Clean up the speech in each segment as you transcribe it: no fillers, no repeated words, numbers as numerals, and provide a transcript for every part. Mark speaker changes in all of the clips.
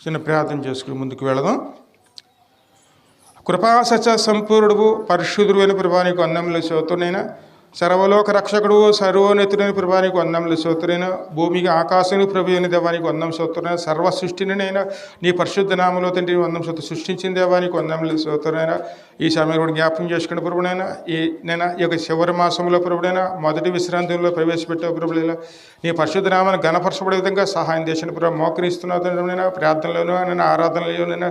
Speaker 1: చిన్న ప్రార్థన చేసుకుని ముందుకు వెళదాం. కృపా సత్య సంపూర్ణుడు పరిశుద్ధుడు అయిన ప్రభా నీకు వందనములు స్తోత్రులైన, సర్వలోక రక్షకుడు సర్వోన్నతుడైన ప్రభా నీకు వందనములు స్తోత్రులైన, భూమికి ఆకాశానికి ప్రభు అయిన దేవానికి వందనం స్తోత్రులైన, సర్వ సృష్టినైనా నీ పరిశుద్ధ నామములో తండ్రి వందనం స్తోత్రం, సృష్టించిన దేవానికి వందనములు స్తోత్రులైన. ఈ సమయంలో కూడా జ్ఞాపకం చేసుకున్న ప్రభుడైనా ఈ యొక్క చివరి మాసంలో ప్రభుడైనా మొదటి విశ్రాంతిలో ప్రవేశపెట్టే ప్రభుడైనా నీ పరిశుద్ధ నామాన్ని ఘనపరచబడే విధంగా సహాయం చేసిన ప్రభు మోకరిస్తున్నావు. ప్రార్థనలోనూ నేను ఆరాధనలోనైనా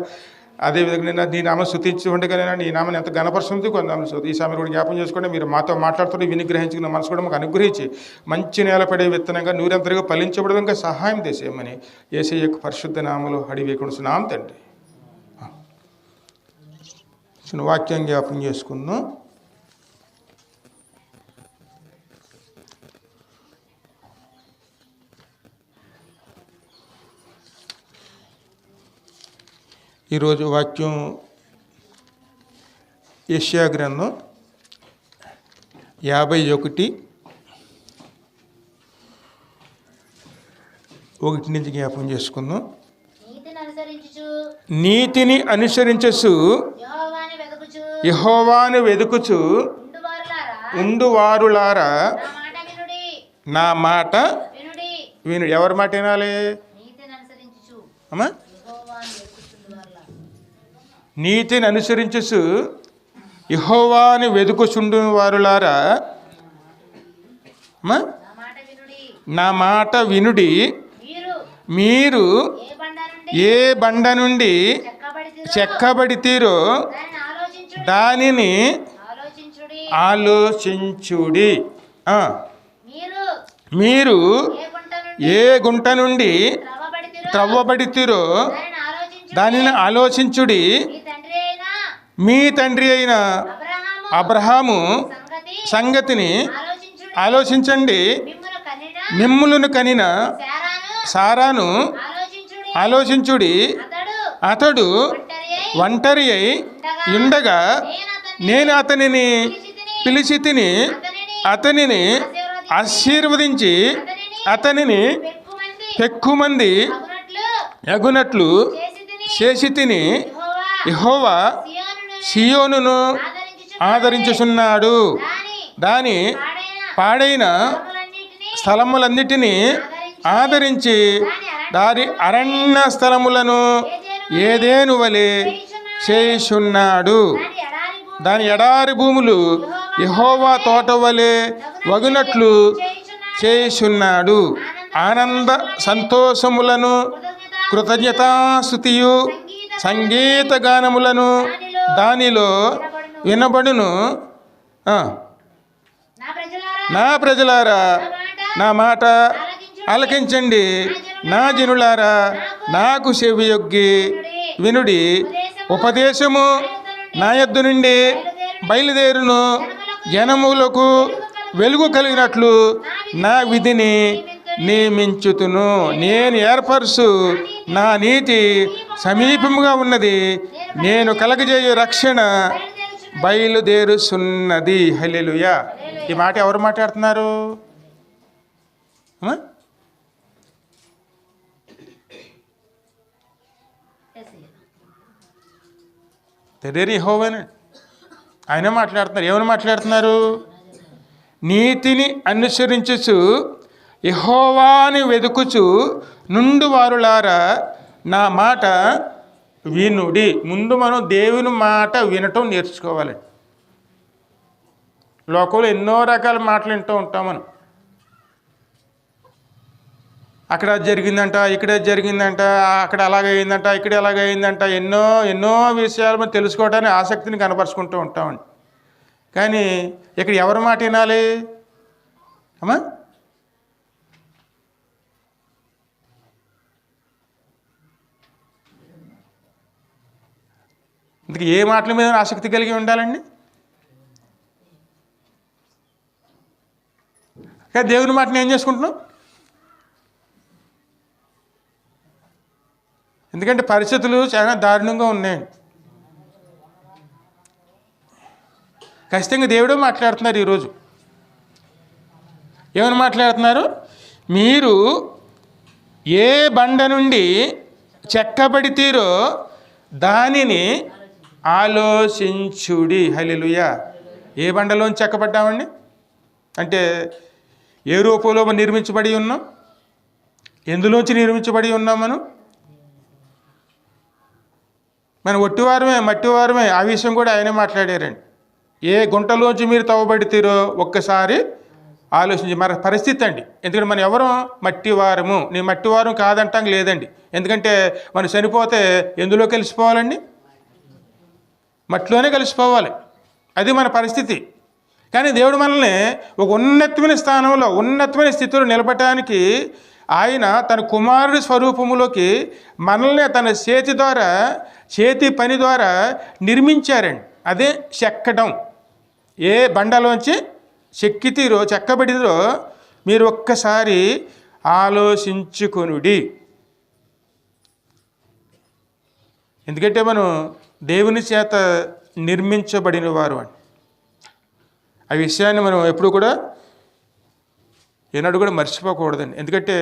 Speaker 1: అదేవిధంగా నీ నామం స్తుతించి ఉండగానైనా నీ నామని ఎంత ఘనపరుస్తుంది కొందామని స్తోత్రం. ఈ సమయంలో కూడా జ్ఞాపకం చేసుకోండి, మీరు మాతో మాట్లాడుతుంటే వినిగ్రహించుకున్న మనసు కూడా మాకు అనుగ్రహించి మంచి నేలపడే విత్తనంగా నూరంతరిగా ఫలించబడే విధంగా సహాయం చేసేయమని యేసయ్య యొక్క పరిశుద్ధ నామములో అడివేకుంటున్నాం తండ్రి. చిన్న వాక్యం జ్ఞాపకం చేసుకుందాం. ఈరోజు వాక్యం యెషయా గ్రంథం 51:1 నుంచి జ్ఞాపకం చేసుకుందాం. నీతిని అనుసరించు యెహోవాను వెదుకుచు ఉండువారులారా నా మాట విను. ఎవరి మాట వినాలి అమ్మా? నీతిని అనుసరించు యెహోవాను వెదుకుచుండు వారులారా నా మాట వినుడి. మీరు ఏ బండ నుండి చెక్కబడితీరో దానిని ఆలోచించుడి. మీరు ఏ గుంట నుండి త్రవ్వబడితీరో దానిని ఆలోచించుడి. మీ తండ్రి అయిన అబ్రహాము సంగతిని ఆలోచించండి. మిమ్ములను కనిన సారాను ఆలోచించుడి. అతడు ఒంటరి అయి ఉండగా నేను అతనిని పిలిచి తిని అతనిని ఆశీర్వదించి అతనిని ఎక్కుమంది ఎగునట్లు చేసి తిని యెహోవా సియోనును ఆదరించుచున్నాడు. దాని పాడైన స్థలములన్నిటినీ ఆదరించి దాని అరణ్య స్థలములను ఏదేను వలె చేయుచున్నాడు. దాని ఎడారి భూములు యెహోవా తోట వలె వగునట్లు చేయుచున్నాడు. ఆనంద సంతోషములను కృతజ్ఞతాస్తుతియు సంగీత గానములను దానిలో వినబడును. నా ప్రజలారా నా మాట ఆలకించండి, నా జనులారా నాకు చెవియొగ్గి వినుడి. ఉపదేశము నా యొద్ద నుండి బయలుదేరును. జనములకు వెలుగు కలిగినట్లు నా విధిని నియమించుతును. నేను ఏర్పరుచు నా నీతి సమీపముగా ఉన్నది. నేను కలగజేయు రక్షణ బయలుదేరుచున్నది. హల్లెలూయా. ఈ మాట ఎవరు మాట్లాడుతున్నారు? తండ్రి యెహోవానే, ఆయన మాట్లాడుతున్నారు. ఏమని మాట్లాడుతున్నారు? నీతిని అనుసరించుచు యెహోవాని వెదుకుచు నుండు వారులారా నా మాట వినుడి. ముందు మనం దేవుని మాట వినటం నేర్చుకోవాలి. లోకంలో ఎన్నో రకాల మాటలు వింటూ ఉంటాం మనం. అక్కడ జరిగిందంట, ఇక్కడ జరిగిందంట, అక్కడ అలాగైందంట, ఇక్కడ ఎలాగైందంట, ఎన్నో ఎన్నో విషయాలు మనం తెలుసుకోవడానికి ఆసక్తిని కనపరుచుకుంటూ ఉంటామండి. కానీ ఇక్కడ ఎవరి మాట వినాలి అమ్మా? ఇందుకు ఏ మాటల మీద ఆసక్తి కలిగి ఉండాలండి? కానీ దేవుని మాటని ఏం చేసుకుంటున్నాం? ఎందుకంటే పరిస్థితులు చాలా దారుణంగా ఉన్నాయండి. ఖచ్చితంగా దేవుడే మాట్లాడుతున్నారు ఈరోజు. ఏమని మాట్లాడుతున్నారు? మీరు ఏ బండ నుండి చెక్కబడితీరో దానిని ఆలోచించుడి. హల్లెలూయా. ఏ బండలోంచి చెక్కబడ్డామండి? అంటే ఏ రూపంలో మనం నిర్మించబడి ఉన్నాం? ఎందులోంచి నిర్మించబడి ఉన్నాం? మనం ఒట్టివారమే, మట్టివారమే. ఆ విషయం కూడా ఆయనే మాట్లాడారండి. ఏ గుంటలోంచి మీరు తవ్వబడితేరో ఒక్కసారి ఆలోచించి. మన పరిస్థితి అండి. ఎందుకంటే మనం ఎవరం? మట్టివారము. నేను మట్టివారం కాదంటాం లేదండి. ఎందుకంటే మనం చనిపోతే ఎందులో కలిసిపోవాలండి? మట్టిలోనే కలిసిపోవాలి. అది మన పరిస్థితి. కానీ దేవుడు మనల్ని ఒక ఉన్నతమైన స్థానంలో, ఉన్నతమైన స్థితిలో నిలబడటానికి ఆయన తన కుమారుడి స్వరూపములోకి మనల్ని తన చేతి పని ద్వారా నిర్మించారండి. అదే చెక్కడం. ఏ బండలోంచి చెక్కబడిరో మీరు ఒక్కసారి ఆలోచించుకొనుడి. ఎందుకంటే మనం దేవుని చేత నిర్మించబడిన వారు అని. ఆ విషయాన్ని మనం ఎప్పుడు కూడా ఏనాడు కూడా మర్చిపోకూడదండి. ఎందుకంటే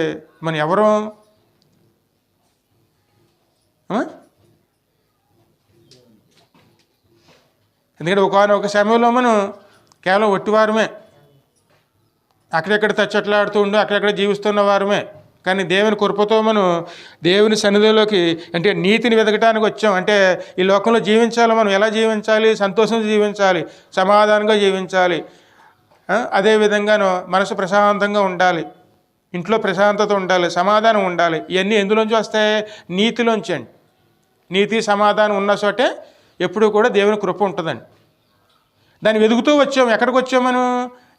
Speaker 1: మనం ఎవరో ఎందుకంటే ఒక సమయంలో మనం కేవలం ఒట్టివారమే, అక్కడెక్కడ తచ్చట్లాడుతూ ఉండి అక్కడెక్కడ జీవిస్తున్న వారమే. కానీ దేవుని కృపతో మనం దేవుని సన్నిధిలోకి, అంటే నీతిని వెతకడానికి వచ్చాం. అంటే ఈ లోకంలో జీవించాలి, మనం ఎలా జీవించాలి? సంతోషంగా జీవించాలి, సమాధానంగా జీవించాలి. అదేవిధంగాను మనసు ప్రశాంతంగా ఉండాలి, ఇంట్లో ప్రశాంతత ఉండాలి, సమాధానం ఉండాలి. ఇవన్నీ ఎందులోంచి వస్తాయి? నీతిలోంచి అండి. నీతి సమాధానం ఉన్న చోటే ఎప్పుడు కూడా దేవుని కృప ఉంటుందండి. దాన్ని వెతుకుతూ వచ్చాం. ఎక్కడికి వచ్చాం? మనం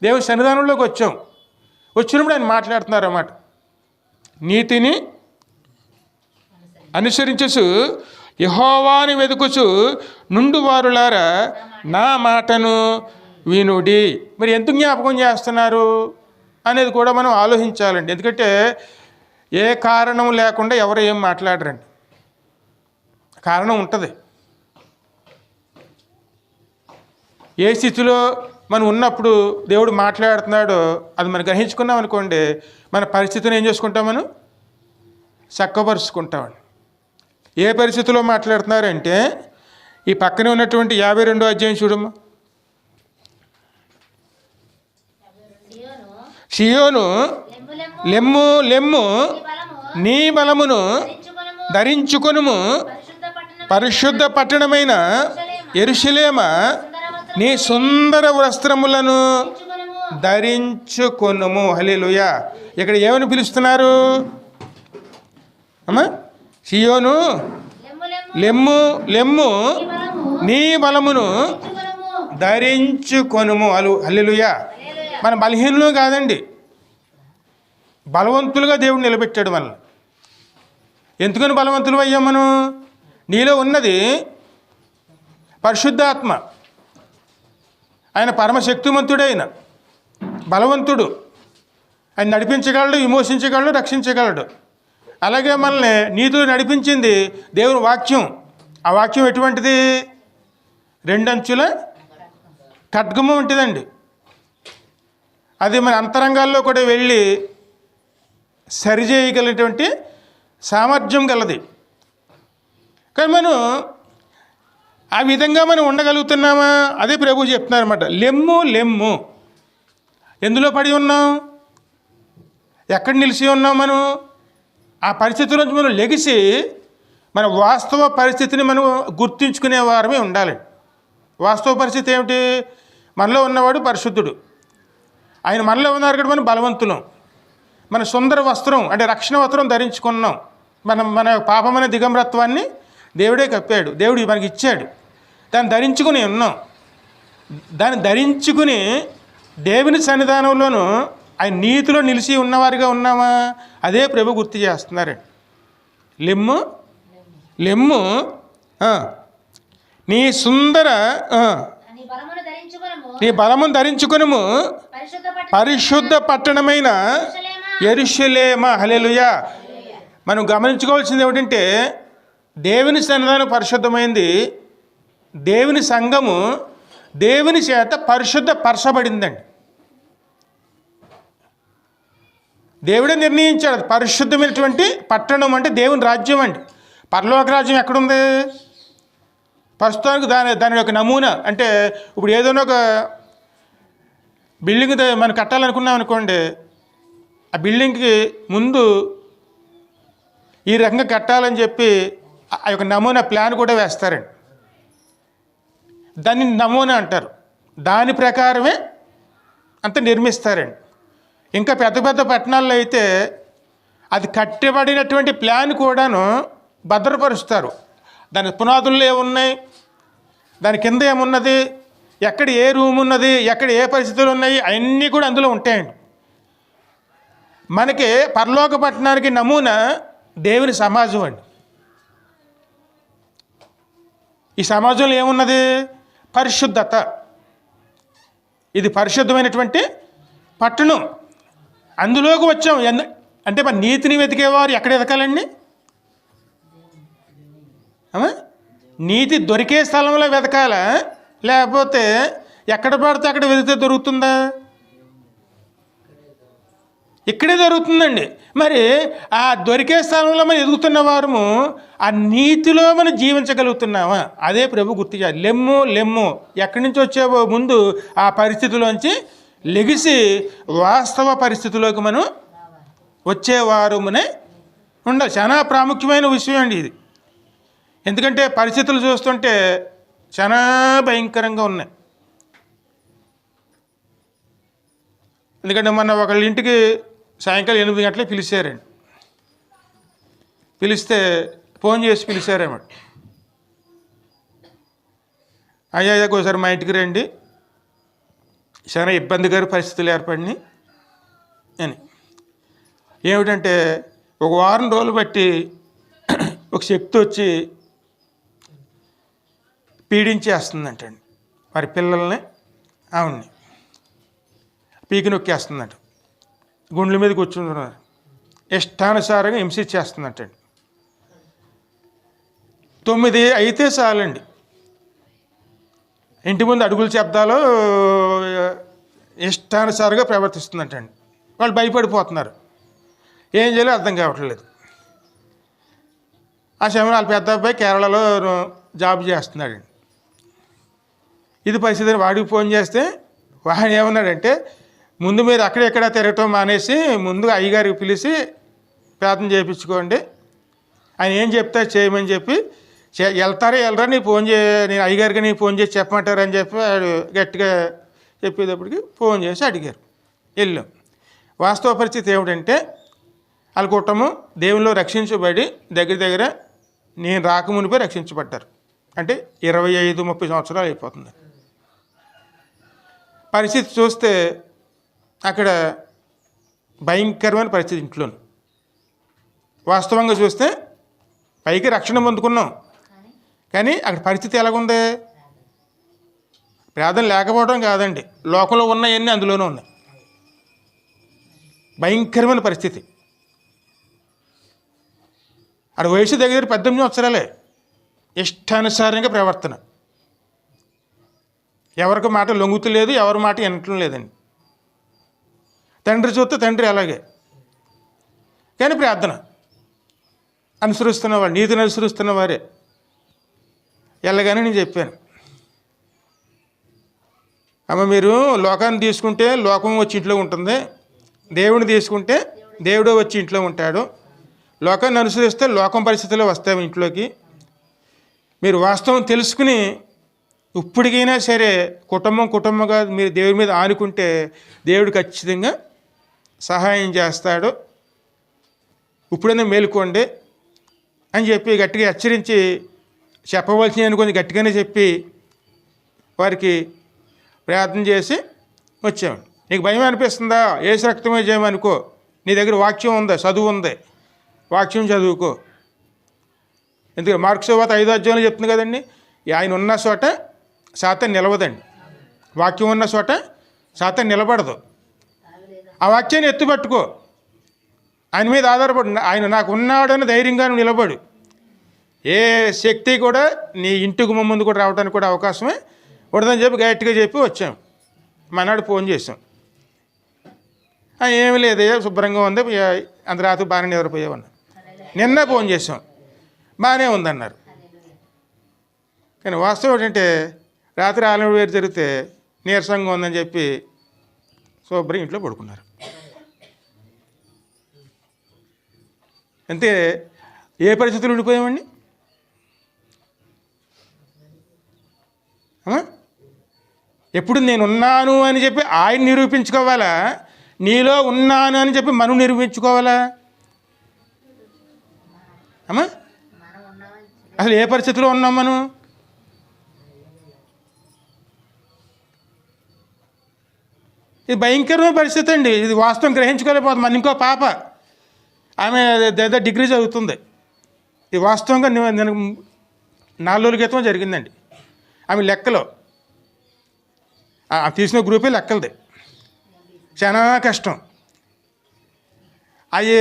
Speaker 1: దేవుని సన్నిధానంలోకి వచ్చాం. వచ్చినప్పుడు ఆయన మాట్లాడుతున్నారు అన్నమాట. నీతిని అనుసరించు యెహోవాని వెతుకుచు నుండువారులారా నా మాటను వినుడి. మరి ఎందుకు జ్ఞాపకం చేస్తున్నారు అనేది కూడా మనం ఆలోచించాలండి. ఎందుకంటే ఏ కారణం లేకుండా ఎవరు ఏం మాట్లాడరండి. కారణం ఉంటుంది. ఏ స్థితిలో మనం ఉన్నప్పుడు దేవుడు మాట్లాడుతున్నాడో అది మనం గ్రహించుకున్నాం అనుకోండి, మన పరిస్థితిని ఏం చేసుకుంటాం? మనం చక్కపరుచుకుంటామండి. ఏ పరిస్థితిలో మాట్లాడుతున్నారంటే ఈ పక్కనే ఉన్నటువంటి 52వ అధ్యాయం చూడమ్మా. సియోను లెమ్ము లెమ్ము, నీ బలమును ధరించుకొనుము, పరిశుద్ధ పట్టణమైన యెరూషలేమా నీ సుందర వస్త్రములను ధరించుకొనుము. హల్లెలూయా. ఇక్కడ ఏమని పిలుస్తున్నారు అమ్మా? సియోను లెమ్ము లెమ్ము, నీ బలమును ధరించుకొనుము. హల్లెలూయా. మన బలహీనులు కాదండి, బలవంతులుగా దేవుడు నిలబెట్టాడు మనల్ని. ఎందుకని బలవంతులు అయ్యాం మనం? నీలో ఉన్నది పరిశుద్ధాత్మ. ఆయన పరమశక్తిమంతుడైన బలవంతుడు. ఆయన నడిపించగలడు, విమోచించగలడు, రక్షించగలడు. అలాగే మనల్ని నీతిలో నడిపించింది దేవుని వాక్యం. ఆ వాక్యం ఎటువంటిది? 2 అంచుల ఖడ్గము ఉంటుందండి. అది మన అంతరంగాల్లో కూడా వెళ్ళి సరిచేయగలిగినటువంటి సామర్థ్యం గలది. కానీ మనం ఆ విధంగా మనం ఉండగలుగుతున్నామా? అదే ప్రభువు చెప్తున్నారన్నమాట. లెమ్ము లెమ్ము. ఎందులో పడి ఉన్నాం? ఎక్కడ నిలిచి ఉన్నాం? మనం ఆ పరిస్థితి నుంచి మనం లెగిసి మన వాస్తవ పరిస్థితిని మనం గుర్తించుకునే వారమే ఉండాలి. వాస్తవ పరిస్థితి ఏమిటి? మనలో ఉన్నవాడు పరిశుద్ధుడు, ఆయన మనలో ఉన్నారు కదా. మనం బలవంతులం. మన సుందర వస్త్రం అంటే రక్షణ వస్త్రం ధరించుకున్నాం. మన పాపమైన దిగంబరత్వాన్ని దేవుడే కప్పాడు, దేవుడు మనకి ఇచ్చాడు. దాన్ని ధరించుకుని ఉన్నాం. దాన్ని ధరించుకుని దేవుని సన్నిధానంలోనూ ఆయన నీతిలో నిలిచి ఉన్నవారిగా ఉన్నామా? అదే ప్రభు గుర్తు చేస్తున్నారండి. లెమ్ము లెమ్ము, నీ సుందర నీ బలమును ధరించుకొనుము, పరిశుద్ధ పట్టణమైన యెరూషలేమా. హల్లెలూయా. మనం గమనించుకోవాల్సింది ఏమిటంటే దేవుని సన్నిధానం పరిశుద్ధమైంది. దేవుని సంఘము దేవుని చేత పరిశుద్ధపరచబడిందండి. దేవుడే నిర్ణయించాడు. పరిశుద్ధమైనటువంటి పట్టణం అంటే దేవుని రాజ్యం అండి. పరలోక రాజ్యం ఎక్కడుంది? ప్రస్తుతానికి దాని యొక్క నమూనా అంటే ఇప్పుడు ఏదైనా ఒక బిల్డింగ్ మనం కట్టాలనుకున్నాం అనుకోండి, ఆ బిల్డింగ్కి ముందు ఈ రకంగా కట్టాలని చెప్పి ఆ యొక్క నమూనా ప్లాన్ కూడా వేస్తారండి. దాన్ని నమూనా అంటారు. దాని ప్రకారమే అంత నిర్మిస్తారండి. ఇంకా పెద్ద పెద్ద పట్టణాల్లో అయితే అది కట్టబడినటువంటి ప్లాన్ కూడాను భద్రపరుస్తారు. దాని పునాదుల్లో ఏమున్నాయి, దాని కింద ఏమున్నది, ఎక్కడ ఏ రూమ్ ఉన్నది, ఎక్కడ ఏ పరిస్థితులు ఉన్నాయి, అవన్నీ కూడా అందులో ఉంటాయండి. మనకి పరలోక పట్టణానికి నమూనా దేవుని సమాజం అండి. ఈ సమాజంలో ఏమున్నది? పరిశుద్ధత. ఇది పరిశుద్ధమైనటువంటి పట్టణం. అందులోకి వచ్చాం. అంటే మరి నీతిని వెతికేవారు ఎక్కడ వెతకాలండి? నీతి దొరికే స్థలంలో వెతకాలా, లేకపోతే ఎక్కడ పడితే అక్కడ వెతికితే దొరుకుతుందా? ఇక్కడే దొరుకుతుందండి. మరి ఆ దొరికే స్థలంలో మనం ఎదుగుతున్న వారము ఆ నీతిలో మనం జీవించగలుగుతున్నామా? అదే ప్రభు గుర్తు చేయాలి. లెమ్ము ఎక్కడి నుంచి వచ్చావో ముందు ఆ పరిస్థితిలోంచి లెగిసి వాస్తవ పరిస్థితిలోకి మనం వచ్చేవారమునే ఉండాలి. చాలా ప్రాముఖ్యమైన విషయం అండి ఇది. ఎందుకంటే పరిస్థితులు చూస్తుంటే చాలా భయంకరంగా ఉన్నాయి. ఎందుకంటే మొన్న ఒకళ్ళ ఇంటికి సాయంకాలం 8 గంటలకు పిలిచారండి. పిలిస్తే ఫోన్ చేసి పిలిచారేమో, అయ్యా ఒకసారి మా ఇంటికి రండి, చాలా ఇబ్బందికర పరిస్థితులు ఏర్పడినాయి అని. ఏమిటంటే ఒక వారం రోజులు బట్టి ఒక శక్తి వచ్చి పీడించేస్తుందంటండి వారి పిల్లల్ని, ఆవిడ్ని పీకి నొక్కేస్తుందంట, గుండెల మీద కూర్చుంటున్నారు, ఇష్టానుసారంగా హింసించేస్తుందంటండి. 9 అయితే చాలండి, ఇంటి ముందు అడుగుల శబ్దాలు ఇష్టానుసారంగా ప్రవర్తిస్తుందంటండి. వాళ్ళు భయపడిపోతున్నారు, ఏం చేయాలో అర్థం కావట్లేదు. ఆ సమయంలో వాళ్ళ పెద్ద అబ్బాయి కేరళలో జాబ్ చేస్తున్నాడండి. ఇది పరిస్థితిని వాడికి ఫోన్ చేస్తే వాడు ఏమన్నాడంటే, ముందు మీరు అక్కడెక్కడ తిరగటం మానేసి ముందు అయ్యగారికి పిలిచి ప్రార్థన చేయించుకోండి, ఆయన ఏం చెప్తారు చేయమని చెప్పి, వెళ్తారా వెళ్ళరా నీ ఫోన్ నేను అయ్యగారికి నీ ఫోన్ చేసి చెప్పమంటారని చెప్పి వాడు గట్టిగా చెప్పేటప్పటికి ఫోన్ చేసి అడిగారు. వెళ్ళాం. వాస్తవ పరిస్థితి ఏమిటంటే వాళ్ళ కుటుంబం దేవునిలో రక్షించబడి దగ్గర నేను రాకమునిపై రక్షించబడ్డారు. అంటే 25-30 సంవత్సరాలు అయిపోతుంది. పరిస్థితి చూస్తే అక్కడ భయంకరమైన పరిస్థితి. ఇంట్లోనూ వాస్తవంగా చూస్తే పైకి రక్షణ పొందుకున్నాం, కానీ అక్కడ పరిస్థితి ఎలాగుంది? ప్రార్థన లేకపోవడం కాదండి, లోకంలో ఉన్నాయన్నీ అందులోనే ఉన్నాయి. భయంకరమైన పరిస్థితి. అక్కడ వయసు దగ్గర 18 సంవత్సరాలే, ఇష్టానుసారంగా ప్రవర్తన, ఎవరికి మాట లొంగుతలేదు, ఎవరి మాట వినటం లేదండి. తండ్రి చూస్తే తండ్రి అలాగే, కానీ ప్రార్థన అనుసరిస్తున్నవాడు, నీతిని అనుసరిస్తున్న వారే. వెళ్ళగానే నేను చెప్పాను, అమ్మ మీరు లోకాన్ని తీసుకుంటే లోకం వచ్చి ఇంట్లో ఉంటుంది, దేవుడిని తీసుకుంటే దేవుడు వచ్చి ఇంట్లో ఉంటాడు. లోకాన్ని అనుసరిస్తే లోకం పరిస్థితుల్లో వస్తాము ఇంట్లోకి. మీరు వాస్తవం తెలుసుకుని ఇప్పటికైనా సరే కుటుంబంగా మీరు దేవుడి మీద ఆనుకుంటే దేవుడు ఖచ్చితంగా సహాయం చేస్తాడు, ఇప్పుడైనా మేలుకోండి అని చెప్పి గట్టిగా హెచ్చరించి, చెప్పవలసినవి కొంచెం గట్టిగానే చెప్పి వారికి ప్రార్థన చేసి వచ్చాము. నీకు భయం అనిపిస్తుందా? యేసు రక్తమే చేయమనుకో, నీ దగ్గర వాక్యం ఉందా, చదువు ఉంది, వాక్యం చదువుకో. ఎందుకంటే మార్కు సువార్త 5వ అధ్యాయంలో చెప్తుంది కదండి, ఆయన ఉన్న చోట సాతాను నిలవదండి, వాక్యం ఉన్న చోట సాతాను నిలబడదు. ఆ వాక్యాన్ని ఎత్తుపట్టుకో, ఆయన మీద ఆధారపడు, ఆయన నాకు ఉన్నాడని ధైర్యంగా నిలబడు. ఏ శక్తి కూడా నీ ఇంటికి ముందు కూడా రావడానికి కూడా అవకాశమే ఉండదని చెప్పి గట్టిగా చెప్పి వచ్చాం. మనాడు ఫోన్ చేసాం, ఏమీ లేదు శుభ్రంగా ఉంది, అంత రాత్రి బాగానే నిద్రపోయామన్నా. నిన్న ఫోన్ చేసాం, బాగానే ఉందన్నారు. కానీ వాస్తవం ఏంటంటే రాత్రి 6 వేరు జరిగితే నీరసంగా ఉందని చెప్పి శుభ్రం ఇంట్లో పడుకున్నారు. అంతే. ఏ పరిస్థితులు ఉండిపోయామండి? ఎప్పుడు నేనున్నాను అని చెప్పి ఆయన నిరూపించుకోవాలా, నీలో ఉన్నాను అని చెప్పి మనం నిరూపించుకోవాలా? అమ్మా, అసలు ఏ పరిస్థితిలో ఉన్నాం మనం? ఇది భయంకరమైన పరిస్థితి అండి. ఇది వాస్తవం గ్రహించుకోలేకపోతుంది. మన ఇంకో పాప, ఆమె డిగ్రీ చదువుతుంది. ఇది వాస్తవంగా నేను 4 రోజుల క్రితం జరిగిందండి. ఆమె లెక్కలో తీసిన గ్రూపే లెక్కలది. చాలా కష్టం. అవి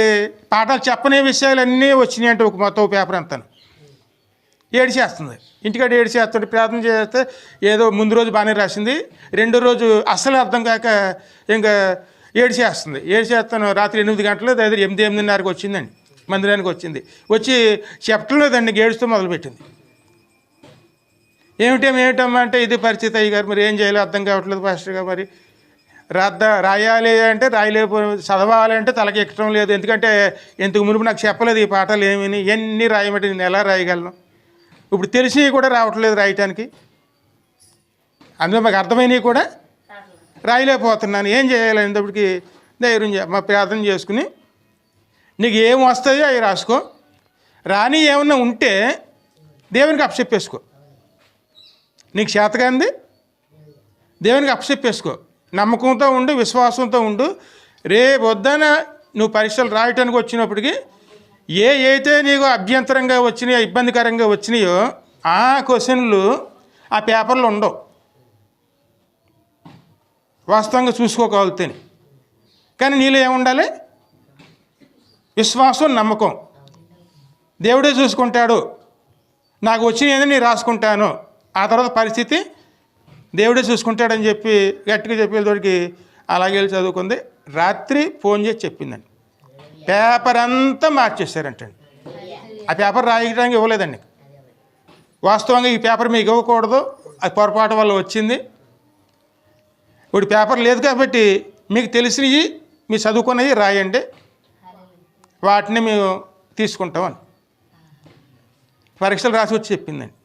Speaker 1: పాఠాలు చెప్పనే విషయాలన్నీ వచ్చినాయంటే ఒక మొత్తం పేపర్ అంతాను. ఏడిచేస్తుంది. ఇంటికాడ ఏడిచేస్తుంటే ప్రార్థన చేస్తే ఏదో ముందు రోజు బాగానే రాసింది, రెండో రోజు అస్సలు అర్థం కాక ఇంకా ఏడిచేస్తుంది. ఏడిచేస్తాను. రాత్రి 8 గంటలు 8:30కి వచ్చిందండి, మందిరానికి వచ్చింది. వచ్చి చెప్పడం లేదండి, ఏడుస్తూ మొదలుపెట్టింది. ఏమిటమ్మా అంటే, ఇది పరిస్థితి అయ్యగారు, మరి ఏం చేయాలో అర్థం కావట్లేదు పాస్టర్గా. మరి రాయాలి అంటే రాయలేకపో, చదవాలి అంటే తలకి ఎక్కడం లేదు. ఎందుకంటే ఇంతకు మునుపు నాకు చెప్పలేదు ఈ పాఠాలు ఏమని. ఎన్ని రాయమంటే నేను ఎలా రాయగలను? ఇప్పుడు తెలిసినవి కూడా రావట్లేదు రాయటానికి. అందులో మాకు అర్థమైనవి కూడా రాయలేకపోతున్నాను. ఏం చేయాలి? అనేటప్పటికి ధైర్యం మా ప్రార్థన చేసుకుని, నీకు ఏం వస్తాయో అవి రాసుకో, రాని ఏమన్నా ఉంటే దేవునికి అప్పచెప్పేసుకో. నీకు చేతగాంది దేవునికి అప్పచెప్పేసుకో. నమ్మకంతో ఉండు, విశ్వాసంతో ఉండు. రేపు వద్దన నువ్వు పరీక్షలు రాయటానికి వచ్చినప్పటికీ అయితే నీకు అభ్యంతరంగా వచ్చినాయో, ఇబ్బందికరంగా వచ్చినాయో ఆ క్వశ్చన్లు ఆ పేపర్లో ఉండవు. వాస్తవంగా చూసుకోగలుగుతాను. కానీ నీలో ఏముండాలి? విశ్వాసం, నమ్మకం. దేవుడే చూసుకుంటాడు, నాకు వచ్చిన నేను రాసుకుంటాను, ఆ తర్వాత పరిస్థితి దేవుడే చూసుకుంటాడని చెప్పి గట్టిగా చెప్పేతోడికి అలాగే వెళ్ళి చదువుకుంది. రాత్రి ఫోన్ చేసి చెప్పిందండి, పేపర్ అంతా మార్చేశారంటండి. ఆ పేపర్ రాయడానికి ఇవ్వలేదండి. వాస్తవంగా ఈ పేపర్ మీకు ఇవ్వకూడదు, అది పొరపాటు వల్ల వచ్చింది. ఇప్పుడు పేపర్ లేదు కాబట్టి మీకు తెలిసినవి, మీ చదువుకున్నవి రాయండి, వాటిని మేము తీసుకుంటామని పరీక్షలు రాసి వచ్చి చెప్పిందండి.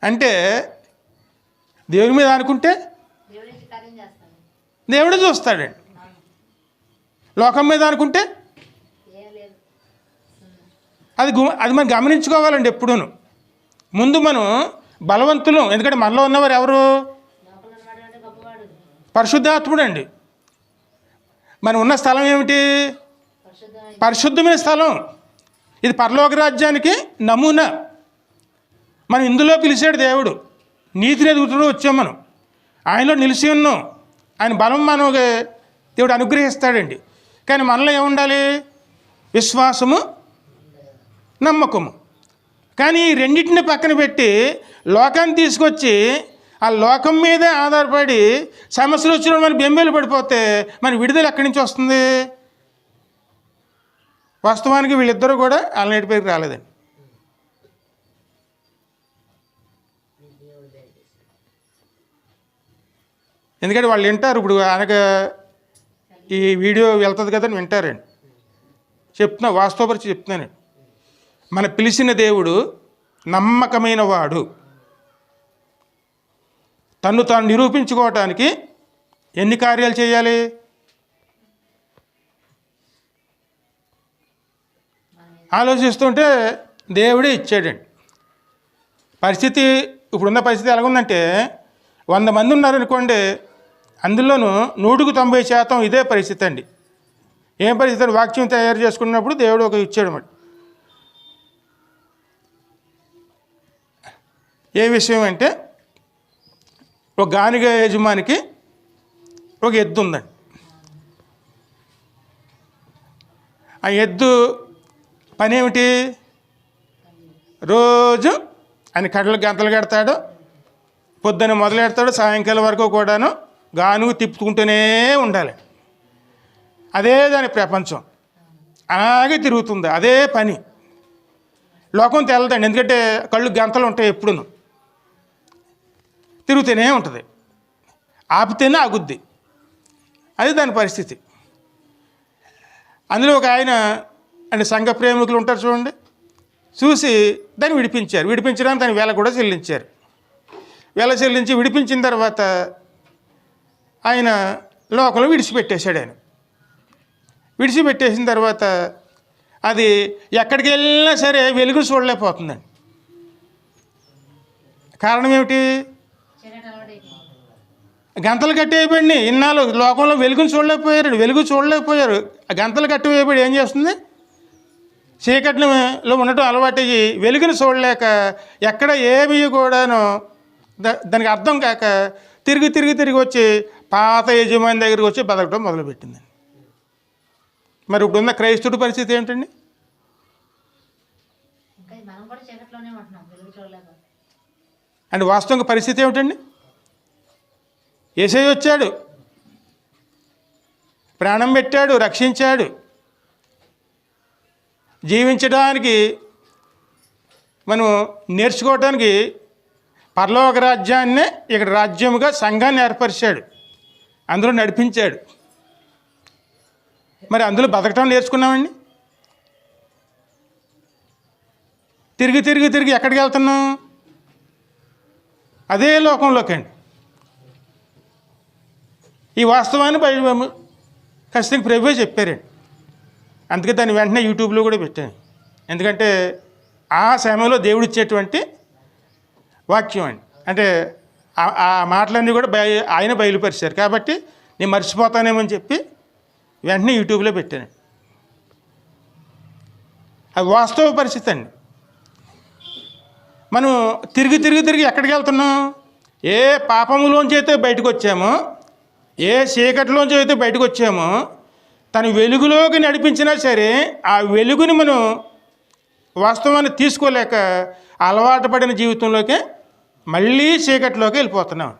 Speaker 1: అంటే దేవుని మీద అనుకుంటే దేవుడే చూస్తాడండి. లోకం మీద అనుకుంటే అది మనం గమనించుకోవాలండి ఎప్పుడూను. ముందు మనం బలవంతులు. ఎందుకంటే మనలో ఉన్నవారు ఎవరు? పరిశుద్ధాత్ముడు అండి. మనం ఉన్న స్థలం ఏమిటి? పరిశుద్ధమైన స్థలం. ఇది పరలోక రాజ్యానికి నమూనా. మనం ఇందులో పిలిచాడు దేవుడు. నీతిని ఎదుగుతూ వచ్చాం మనం, ఆయనలో నిలిచి ఉన్నాం. ఆయన బలం మనకు దేవుడు అనుగ్రహిస్తాడండి. కానీ మనలో ఏముండాలి? విశ్వాసము, నమ్మకము. కానీ ఈ రెండింటిని పక్కన పెట్టి లోకాన్ని తీసుకొచ్చి ఆ లోకం మీదే ఆధారపడి సమస్యలు వచ్చినప్పుడు మనం బెంబేలు పడిపోతే మన విడుదల ఎక్కడి నుంచి వస్తుంది? వాస్తవానికి వీళ్ళిద్దరూ కూడా అలనేటి పేరుకి రాలేదండి. ఎందుకంటే వాళ్ళు వింటారు. ఇప్పుడు ఆయనకు ఈ వీడియో వెళ్తుంది కదా అని వింటారండి. చెప్తున్నా, వాస్తవపరిచి చెప్తున్నానండి. మన పిలిచిన దేవుడు నమ్మకమైన వాడు. తను తాను నిరూపించుకోవటానికి ఎన్ని కార్యాలు చేయాలి? ఆలోచిస్తుంటే దేవుడే ఇచ్చాడండి. పరిస్థితి ఇప్పుడున్న పరిస్థితి ఎలాగుందంటే, 100 మంది ఉన్నారనుకోండి, అందులోనూ 100% ఇదే పరిస్థితి అండి. ఏం పరిస్థితి? వాక్యం తయారు చేసుకున్నప్పుడు దేవుడు ఒక ఇచ్చాడు మరి. ఏ విషయం అంటే, ఒక గానిగ యజమానికి ఒక ఎద్దు ఉందండి. ఆ ఎద్దు పని ఏమిటి? రోజు ఆయన కళ్ళ గంతలు కడతాడు, పొద్దున్న మొదలెడతాడు, సాయంకాలం వరకు కూడాను గానుగు తిప్పుకుంటూనే ఉండాలి. అదే దాని ప్రపంచం. అలాగే తిరుగుతుంది, అదే పని. లోకం తెల్లదండి, ఎందుకంటే కళ్ళు గంతలు ఉంటాయి, ఎప్పుడును తిరుగుతూనే ఉంటుంది, ఆపితేనే ఆగుద్ది. అది దాని పరిస్థితి. అందులో ఒక ఆయన అంటే సంఘ ప్రేమికులు ఉంటారు చూడండి, చూసి దాన్ని విడిపించారు. విడిపించడానికి దాని వేల కూడా చెల్లించారు. వేల చెల్లించి విడిపించిన తర్వాత ఆయన లోకంలో విడిచిపెట్టేశాడు. ఆయన విడిచిపెట్టేసిన తర్వాత అది ఎక్కడికి వెళ్ళినా సరే వెలుగు చూడలేకపోతుందండి. కారణం ఏమిటి? గంతలు కట్టేయబడి ఇన్నాళ్ళు లోకంలో వెలుగును చూడలేకపోయారు, వెలుగు చూడలేకపోయారు. ఆ గంతలు కట్టివేయబడి ఏం చేస్తుంది? చీకటిలో ఉండటం అలవాటయ్యి వెలుగును చూడలేక ఎక్కడ ఏమీ కూడాను దానికి అర్థం కాక తిరిగి తిరిగి తిరిగి వచ్చి పాత యజమాని దగ్గరికి వచ్చి బతకడం మొదలుపెట్టిందండి. మరి ఇప్పుడున్న క్రైస్తవుడి పరిస్థితి ఏంటండి? అంటే వాస్తవంగా పరిస్థితి ఏమిటండి? యేసయ్య వచ్చాడు, ప్రాణం పెట్టాడు, రక్షించాడు. జీవించడానికి మనం నేర్చుకోవడానికి పరలోక రాజ్యాన్నే ఇక్కడ రాజ్యముగా సంఘాన్ని ఏర్పరిచాడు, అందులో నడిపించాడు. మరి అందులో బతకటం నేర్చుకున్నామండి. తిరిగి తిరిగి తిరిగి ఎక్కడికి వెళ్తున్నాం? అదే లోకంలోకి అండి. ఈ వాస్తవాన్ని ఖచ్చితంగా ప్రభువే చెప్పారండి. అందుకే దాన్ని వెంటనే యూట్యూబ్లో కూడా పెట్టాను. ఎందుకంటే ఆ సమయంలో దేవుడు ఇచ్చేటువంటి వాక్యం అండి. అంటే ఆ మాటలన్నీ కూడా ఆయన బయలుపరిచారు కాబట్టి నేను మర్చిపోతానేమని చెప్పి వెంటనే యూట్యూబ్లో పెట్టాను. అది వాస్తవ పరిస్థితి అండి. మనం తిరిగి తిరిగి తిరిగి ఎక్కడికి వెళ్తున్నాం? ఏ పాపములోంచి అయితే బయటకు వచ్చామో, ఏ చీకటిలోంచి అయితే బయటకు వచ్చామో, తను వెలుగులోకి నడిపించినా సరే ఆ వెలుగుని మనం వాస్తవాన్ని తీసుకోలేక అలవాటు పడిన జీవితంలోకి మళ్ళీ చీకటిలోకి వెళ్ళిపోతున్నాం.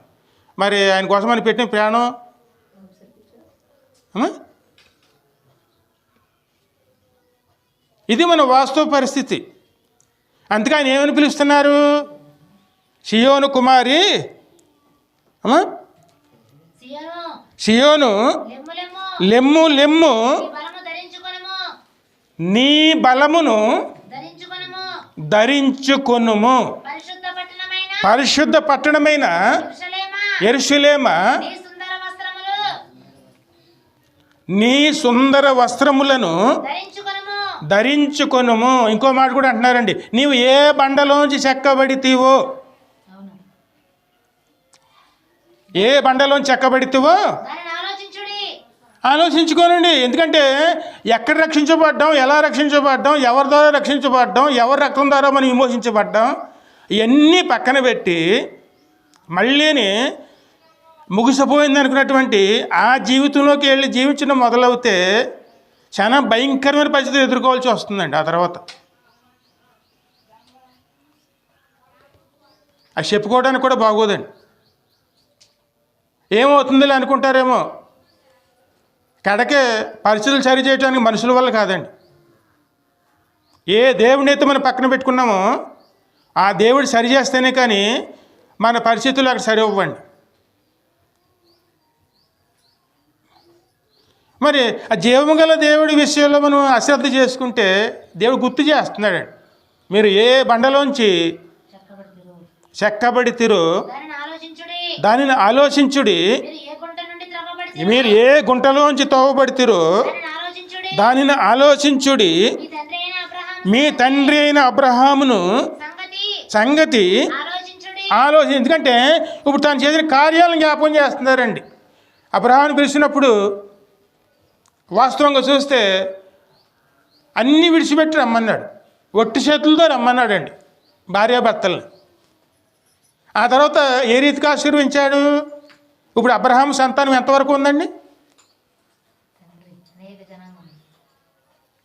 Speaker 1: మరి ఆయన కోసం అని పెట్టిన ప్రాణం ఇది మన వాస్తవ పరిస్థితి. అందుకే ఆయన ఏమని పిలుస్తున్నారు? సియోను కుమారి, సియోను లెమ్ము లెమ్ము, నీ బలమును ధరించుకొనుము. పరిశుద్ధ పట్టణమైన యెరూషలేమా, నీ సుందర వస్త్రములను ధరించుకొనుము. ఇంకో మాట కూడా అంటున్నారండి, నీవు ఏ బండలోంచి చెక్కబడితీవో, ఏ బండలోంచి చెక్కబడితేవో ఆలోచించుకోనండి. ఎందుకంటే ఎక్కడ రక్షించబడ్డాం, ఎలా రక్షించబడ్డాం, ఎవరి ద్వారా రక్షించబడ్డాం, ఎవరి రక్తం ద్వారా మనం విమోచించబడ్డాం, ఇవన్నీ పక్కన పెట్టి మళ్ళీని ముగిసిపోయింది అనుకున్నటువంటి ఆ జీవితంలోకి వెళ్ళి జీవించడం మొదలవుతే చాలా భయంకరమైన పరిస్థితులు ఎదుర్కోవాల్సి వస్తుందండి. ఆ తర్వాత అది చెప్పుకోవడానికి కూడా బాగోదండి. ఏమవుతుందో అనుకుంటారేమో, కడకే పరిస్థితులు సరి చేయడానికి మనుషుల వల్ల కాదండి. ఏ దేవుడిని అయితే మనం పక్కన పెట్టుకున్నామో ఆ దేవుడు సరి చేస్తేనే కానీ మన పరిస్థితులు అక్కడ సరి అవ్వండి. మరి ఆ జీవము గల దేవుడి విషయంలో మనం అశ్రద్ధ చేసుకుంటే దేవుడు గుర్తు చేస్తున్నాడండి. మీరు ఏ బండలోంచి చెక్కబడితిరో దానిని ఆలోచించుడి, మీరు ఏ గుంటలోంచి తవ్వబడితిరో దానిని ఆలోచించుడి, మీ తండ్రి అయిన అబ్రహామును సంగతి ఆలోచించి. ఎందుకంటే ఇప్పుడు తను చేసిన కార్యాలను జ్ఞాపకం చేస్తున్నారండి. అబ్రహాముని పిలిచినప్పుడు వాస్తవంగా చూస్తే అన్నీ విడిచిపెట్టి రమ్మన్నాడు, ఒట్టి చేతులతో రమ్మన్నాడండి భార్యాభర్తలను. ఆ తర్వాత ఏ రీతికి ఆశీర్వించాడు? ఇప్పుడు అబ్రహాము సంతానం ఎంతవరకు ఉందండి?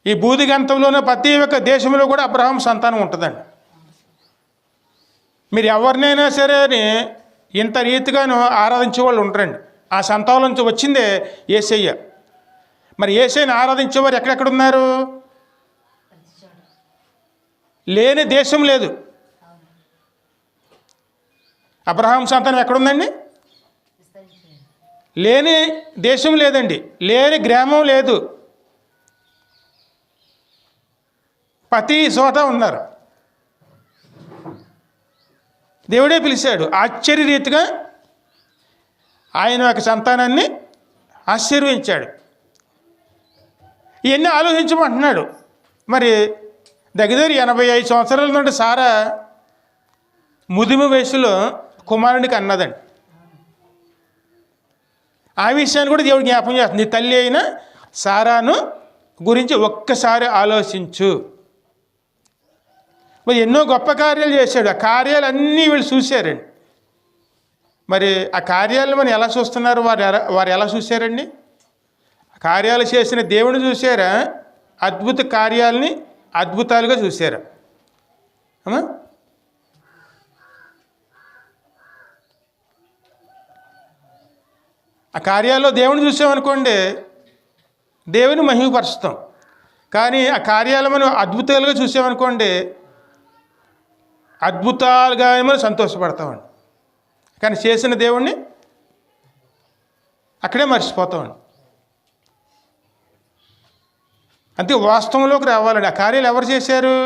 Speaker 1: ఈ భూదిగంతంలోనే ప్రతి ఒక్క దేశంలో కూడా అబ్రహాము సంతానం ఉంటుందండి. మీరు ఎవరినైనా సరే ఇంత రీతిగాను ఆరాధించే వాళ్ళు ఉంటారండి. ఆ సంతానం నుంచి వచ్చిందే యేసయ్య. మరి యేసయ్యని ఆరాధించేవారు ఎక్కడెక్కడ ఉన్నారు? లేని దేశం లేదు. అబ్రహాం సంతానం ఎక్కడుందండి? లేని దేశం లేదండి, లేని గ్రామం లేదు, ప్రతి చోట ఉన్నారు. దేవుడే పిలిచాడు. ఆశ్చర్యరీతిగా ఆయన యొక్క సంతానాన్ని ఆశీర్వించాడు. ఇవన్నీ ఆలోచించమంటున్నాడు. మరి దగ్గర 85 సంవత్సరాల నుండి సారా ముదిమి వయసులో కుమారునికి అన్నదండి. ఆ విషయాన్ని కూడా దేవుడు జ్ఞాపకం చేస్తుంది. నీ తల్లి అయిన సారాను గురించి ఒక్కసారి ఆలోచించు. మరి ఎన్నో గొప్ప కార్యాలు చేశాడు. ఆ కార్యాలన్నీ వీళ్ళు చూశారండి. మరి ఆ కార్యాలను మనం ఎలా చూస్తున్నారు? వారు ఎలా చూశారండి? కార్యాలు చేసిన దేవుని చూశారా? అద్భుత కార్యాలని అద్భుతాలుగా చూశారా? అమ్మా, ఆ కార్యాల్లో దేవుని చూసామనుకోండి, దేవుని మహిమపరుస్తాం. కానీ ఆ కార్యాలు మనం అద్భుతాలుగా చూసామనుకోండి, అద్భుతాలుగా మనం సంతోషపడతామండి. కానీ చేసిన దేవుణ్ణి అక్కడే మర్చిపోతామండి. అంతే, వాస్తవంలోకి రావాలండి. ఆ కార్యాలు ఎవరు చేశారు?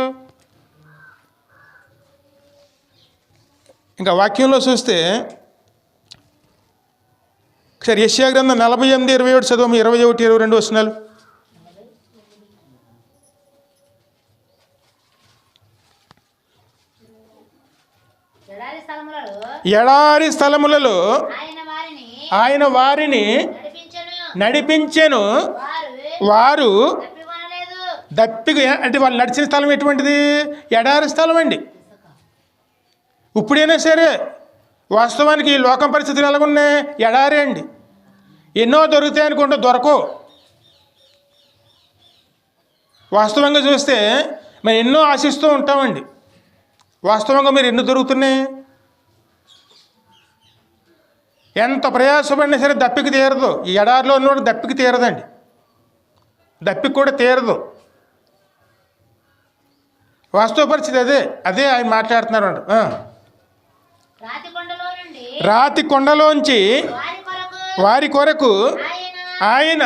Speaker 1: ఇంకా వాక్యంలో చూస్తే ఒకసారి యెషయా గ్రంథం 48:27 చదువు. 21, 22 వచనాలు. ఎడారి స్థలములలో ఆయన వారిని నడిపించెను. వారు దప్పిక, అంటే వాళ్ళు నడిచిన స్థలం ఎటువంటిది? ఎడారి స్థలం అండి. ఇప్పుడైనా సరే వాస్తవానికి ఈ లోకం పరిస్థితులు ఎలాగున్నాయి? ఎడారి అండి. ఎన్నో దొరుకుతాయి అనుకుంటే దొరకవు. వాస్తవంగా చూస్తే మేము ఎన్నో ఆశిస్తూ ఉంటామండి. వాస్తవంగా మీరు ఎన్ని దొరుకుతున్నాయి? ఎంత ప్రయాసపడినా సరే దప్పికి తీరదు. ఈ ఎడారిలో ఉన్నవాడు దప్పికి తీరదండి. దప్పికి కూడా తీరదు. వాస్తవ పరిస్థితి అదే ఆయన మాట్లాడుతున్నారు. రాతి కొండలోంచి వారి కొరకు ఆయన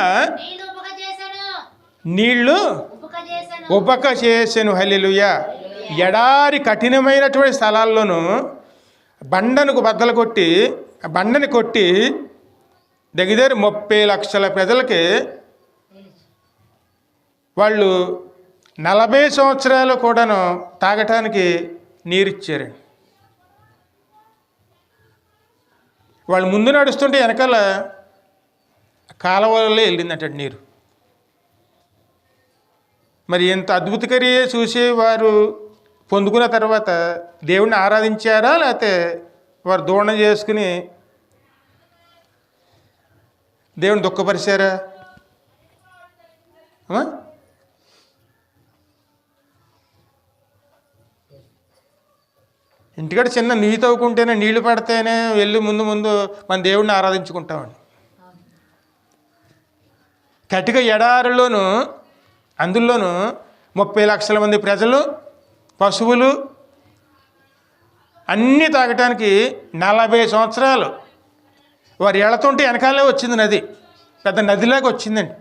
Speaker 1: నీళ్లు ఉపక చేసెను. హల్లెలూయా. ఎడారి కఠినమైనటువంటి స్థలాల్లోనూ బండను బద్దలు కొట్టి, బండని కొట్టి దగ్గర 30 లక్షల ప్రజలకి వాళ్ళు 40 సంవత్సరాలు కూడాను తాగటానికి నీరిచ్చారండి. వాళ్ళు ముందు నడుస్తుంటే వెనకాల కాలువలలో వెళ్ళిందంట నీరు. మరి ఎంత అద్భుతకరియే చూసి వారు పొందుకున్న తర్వాత దేవుణ్ణి ఆరాధించారా, లేకపోతే వారు దూడన చేసుకుని దేవుని దుఃఖపరిచారా? ఇంటికాడ చిన్న నీళ్ళు తవ్వుకుంటేనే, నీళ్లు పడితేనే వెళ్ళి ముందు మన దేవుడిని ఆరాధించుకుంటామండి. కటిక ఎడారిలోను అందులోనూ 30 లక్షల మంది ప్రజలు, పశువులు అన్నీ తాగటానికి 40 సంవత్సరాలు వారు ఎళతుంటే వెనకాలే వచ్చింది నది. పెద్ద నదిలాగా వచ్చిందండి.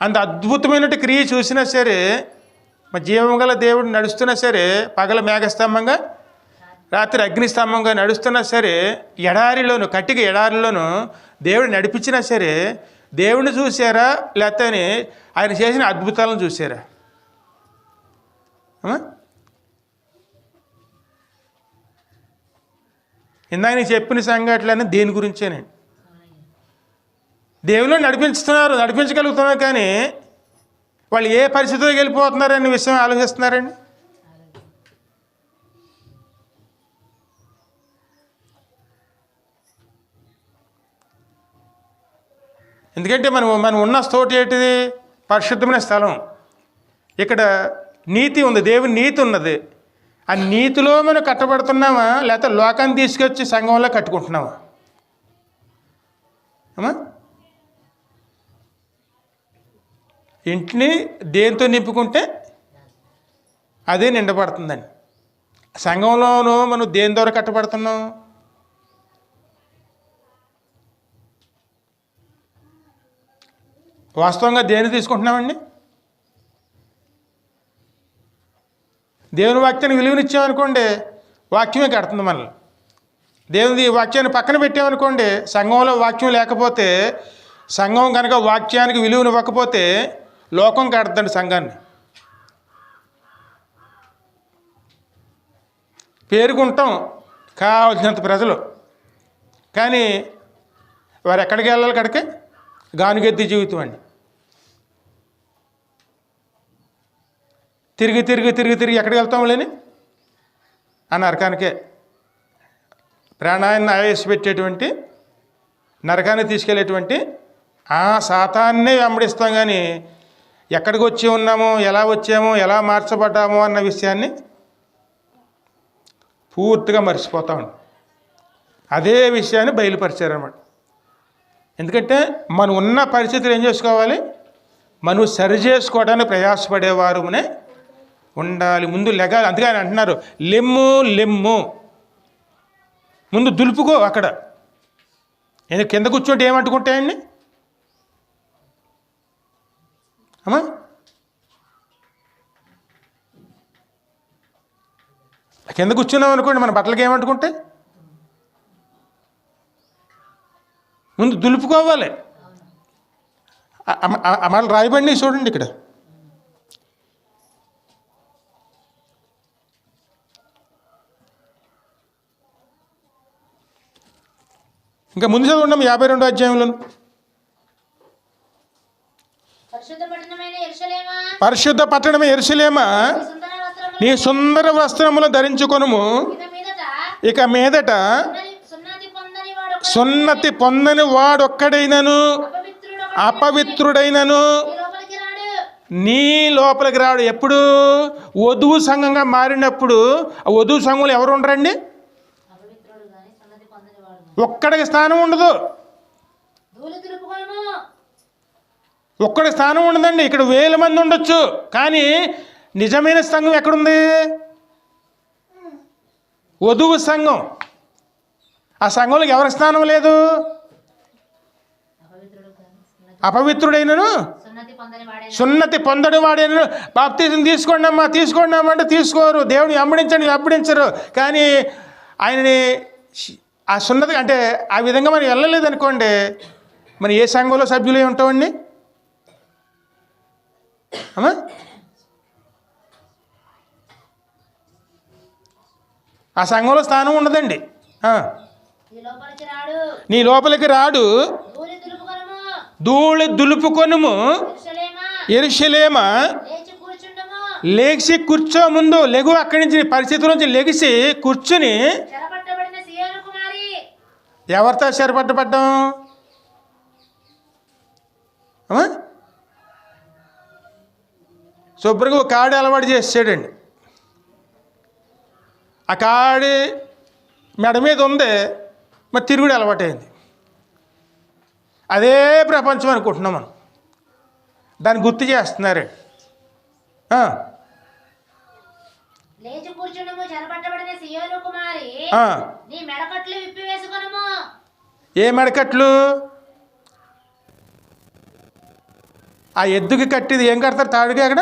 Speaker 1: అంత అద్భుతమైనటువంటి క్రియ చూసినా సరే, మా జీవం గల దేవుడు నడుస్తున్నా సరే, పగల మేఘస్తంభంగా రాత్రి అగ్నిస్తంభంగా నడుస్తున్నా సరే, ఎడారిలోను కట్టిక ఎడారిలోను దేవుడు నడిపించినా సరే, దేవుడిని చూసారా లేకపోతే ఆయన చేసిన అద్భుతాలను చూసారా? ఇందాక నేను చెప్పిన సంఘటనలన్నీ దేని గురించేనండి. దేవుళ్ళు నడిపించగలుగుతున్నారు, కానీ వాళ్ళు ఏ పరిస్థితిలోకి వెళ్ళిపోతున్నారనే విషయం ఆలోచిస్తున్నారండి. ఎందుకంటే మనం ఉన్న చోటు ఏంటిది? పరిశుద్ధమైన స్థలం. ఇక్కడ నీతి ఉంది, దేవుని నీతి ఉన్నది. ఆ నీతిలో మనం కట్టబడుతున్నామా, లేకపోతే లోకాన్ని తీసుకొచ్చి సంఘంలో కట్టుకుంటున్నామా? అమ్మా, ఇంటిని దేంతో నింపుకుంటే అదే నిండబడుతుందండి. సంఘంలోనూ మనం దేని ద్వారా కట్టబడుతున్నాం? వాస్తవంగా దేన్ని తీసుకుంటున్నామండి? దేవుని వాక్యానికి విలువనిచ్చామనుకోండి, వాక్యమే కడుతుంది మనల్ని. దేవుని వాక్యాన్ని పక్కన పెట్టామనుకోండి, సంఘంలో వాక్యం లేకపోతే, సంఘం కనుక వాక్యానికి విలువనివ్వకపోతే లోకం కడుతుందండి సంఘాన్ని. పేరుకుంటాం కావాల్సినంత ప్రజలు, కానీ వారు ఎక్కడికి వెళ్ళాలి? కడికే గానుగెద్ది జీవితం అండి. తిరిగి తిరిగి తిరిగి తిరిగి ఎక్కడికి వెళ్తాం లేని ఆ నరకానికే, ప్రాణాన్ని ఆవేశపెట్టేటువంటి, నరకాన్ని తీసుకెళ్ళేటువంటి ఆ సాతాన్నే వెంబడిస్తాం. కానీ ఎక్కడికి వచ్చి ఉన్నామో, ఎలా వచ్చామో, ఎలా మార్చబడ్డామో అన్న విషయాన్ని పూర్తిగా మర్చిపోతామండి. అదే విషయాన్ని బయలుపరిచారన్నమాట. ఎందుకంటే మనం ఉన్న పరిస్థితులు ఏం చేసుకోవాలి? మనం సరి చేసుకోవడానికి ప్రయాసపడేవారునే ఉండాలి. ముందు లెగాలి. అందుకే ఆయన అంటున్నారు, లెమ్ము లెమ్ము, ముందు దులుపుకో. అక్కడ ఎందుకు కింద కూర్చుంటే ఏమంటుకుంటాయండి అమ్మా? కింద కూర్చున్నాం అనుకోండి, మన బట్టలకి ఏమంటుకుంటే ముందు దులుపుకోవాలి. మళ్ళీ రాయబండి చూడండి ఇక్కడ. ఇంకా ముందు చదువున్నాం 52వ అధ్యాయంలో. పరిశుద్ధ పట్టణమే యెరూషలేమా, నీ సుందర వస్త్రములు ధరించుకొనుము. ఇక మీదట సున్నతి పొందని వాడొక్కడైనను అపవిత్రుడైనను నీ లోపలికి రాడు. ఎప్పుడు? వధువు సంఘంగా మారినప్పుడు. ఆ వధువు సంఘంలో ఎవరు ఉండరండి? ఒక్కడికి స్థానం ఉండదు. ఒక్కడికి స్థానం ఉండదండి. ఇక్కడ 1000 మంది ఉండొచ్చు, కానీ నిజమైన సంఘం ఎక్కడుంది? వధువు సంఘం. ఆ సంఘంలో ఎవరి స్థానం లేదు? అపవిత్రుడైనను సున్నతి పొందడి వాడైనను. బాప్తిజం తీసుకోండి అమ్మా, తీసుకోండి అమ్మ అంటే తీసుకోరు. దేవుని వెంబడించండి, వెంబడించరు. కానీ ఆయనని ఆ సున్నతి అంటే ఆ విధంగా మనం వెళ్ళలేదు అనుకోండి, మరి ఏ సంఘంలో సభ్యులే ఉంటామండి అమ్మా? ఆ సంఘంలో స్థానం ఉండదండి. నీ లోపలికి రాడు. ధూళి దులుపుకొనుము యెరూషలేమా, లేచి కూర్చో. ముందు లెగు, అక్కడి నుంచి పరిస్థితుల నుంచి లెగిసి కూర్చుని. ఎవరితో చెరపట్టబడ్డాం? శుభ్రంగా ఒక కాడి అలవాటు చేసాడండి. ఆ కాడి మెడ మీద ఉంది, మరి తిరుగుడు అలవాటైంది. అదే ప్రపంచం అనుకుంటున్నాం మనం. దాన్ని గుర్తు చేస్తున్నారండి. ఏ మెడకట్లు? ఆ ఎద్దుకి కట్టిది ఏం కడతారు? తాడుగా అక్కడ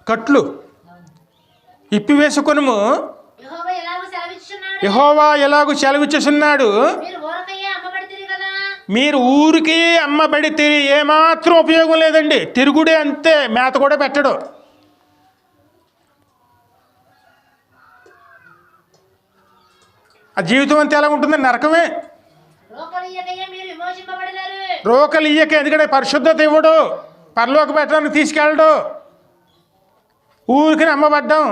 Speaker 1: కట్లు ఇప్పి వేసుకొనుము. యెహోవా ఎలాగూ సెలవిచ్చుచున్నాడు, మీరు ఊరికే అమ్మబడితే ఏమాత్రం ఉపయోగం లేదండి. తిరుగుడే అంతే, మేత కూడా పెట్టడు. ఆ జీవితం అంతా ఎలా ఉంటుంది? నరకమే. రోకలు ఇయ్యక, ఎందుకంటే పరిశుద్ధత ఇవ్వడు, పరలోకి పెట్టడానికి తీసుకెళ్ళడు. ఊరికి అమ్మబడ్డాం.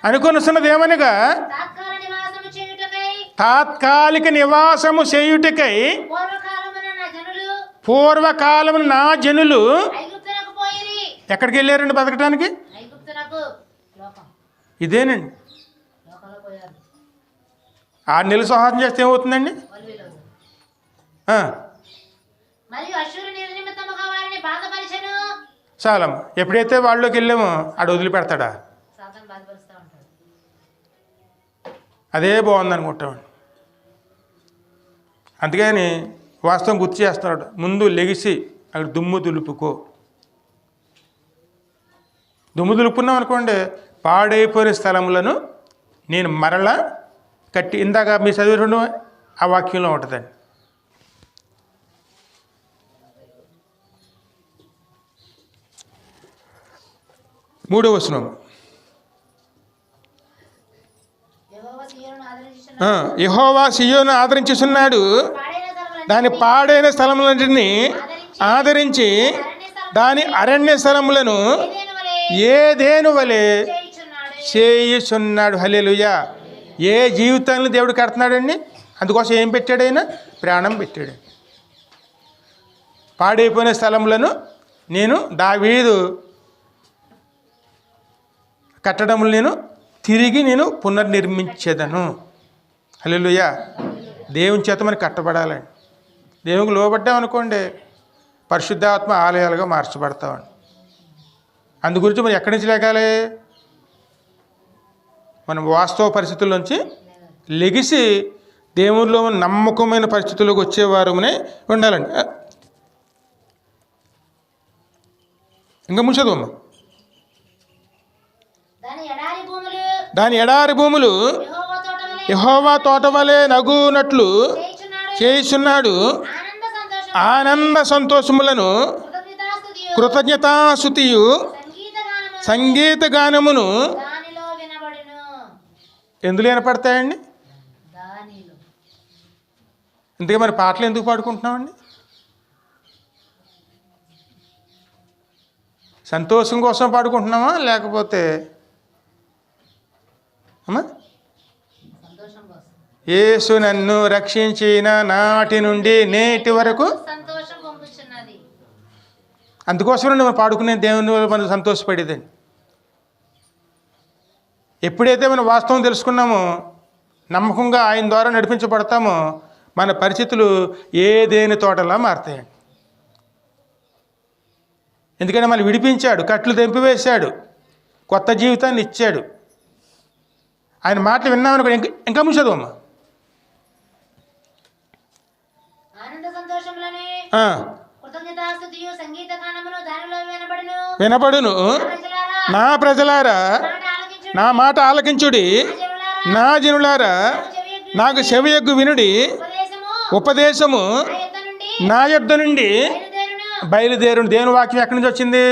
Speaker 1: అనుకొనుచున్నది ఏమనగా, తాత్కాలిక నివాసము చేయుటకై పూర్వకాలమున నా జనులు ఎక్కడికి వెళ్ళారండి బతకటానికి? ఇదేనండి. 6 నెలలు సంహారం చేస్తే ఏమవుతుందండి? ఆ, చాలమ్మ. ఎప్పుడైతే వాళ్ళలోకి వెళ్ళామో ఆడు వదిలిపెడతాడా? అదే బాగుంది అనుకుంటామండి. అందుకని వాస్తవం గుర్తు చేస్తున్నాడు, ముందు లెగిసి అక్కడ దుమ్ము దులుపుకో. దుమ్ము దులుపుకున్నాం అనుకోండి, పాడైపోయిన స్థలములను నేను మరలా కట్టి, ఇందాక మీ చదివిన ఆ వాక్యంలో ఉంటుందండి. మూడవ వచనం, యెహోవా సీయోను ఆదరించుచున్నాడు, దాని పాడైన స్థలములన్నిటిని ఆదరించి దాని అరణ్య స్థలములను ఏదేను వలె చేయుచున్నాడు. హల్లెలూయా. ఏ జీవితాన్ని దేవుడు కడుతున్నాడండి? అందుకోసం ఏం పెట్టాడు? ఆయన ప్రాణం పెట్టాడు. పాడైపోయిన స్థలములను నేను దావీదు కట్టడములు నేను తిరిగి నేను పునర్నిర్మించేదను. హల్లెలూయా. దేవుని చేత మనకి కట్టబడాలండి. దేవునికి లోబడ్డామనుకోండి, పరిశుద్ధాత్మ ఆలయాలుగా మార్చబడతామండి. అందు గురించి మనం ఎక్కడి నుంచి లేగాలి? మనం వాస్తవ పరిస్థితుల్లోంచి లెగిసి దేవునిలో నమ్మకమైన పరిస్థితుల్లోకి వచ్చేవారునే ఉండాలండి. ఇంకా ముంచదమ్మా. దాని ఎడారి భూములు యెహోవా తోట వలె నగునట్లు చేయుచున్నాడు. ఆనంద సంతోషములను కృతజ్ఞతాస్తుతియు సంగీత గానమును ఎందులో వినపడతాయండి? ఇందుకే మరి పాటలు ఎందుకు పాడుకుంటున్నామండి? సంతోషం కోసం పాడుకుంటున్నామా, లేకపోతే అమ్మా యేసు నన్ను రక్షించిన నాటి నుండి నేటి వరకు అందుకోసమే మనం పాడుకునే దేవుని మనం సంతోషపడేదండి. ఎప్పుడైతే మనం వాస్తవం తెలుసుకున్నామో, నమ్మకంగా ఆయన ద్వారా నడిపించబడతామో, మన పరిస్థితులు ఏదేని తోటలా మారుతాయండి. ఎందుకంటే మళ్ళీ విడిపించాడు, కట్లు తెంపివేశాడు, కొత్త జీవితాన్ని ఇచ్చాడు. ఆయన మాటలు విన్నామనుకో ఇంకా ముంచదు అమ్మ. వినబడును. నా ప్రజలారా నా మాట ఆలకించుడి, నా జనులారా నాకు చెవియొగ్గు వినుడి. ఉపదేశము నా యొద్ద నుండి బయలుదేరును. దేవుని వాక్యం ఎక్కడి నుంచి వచ్చింది?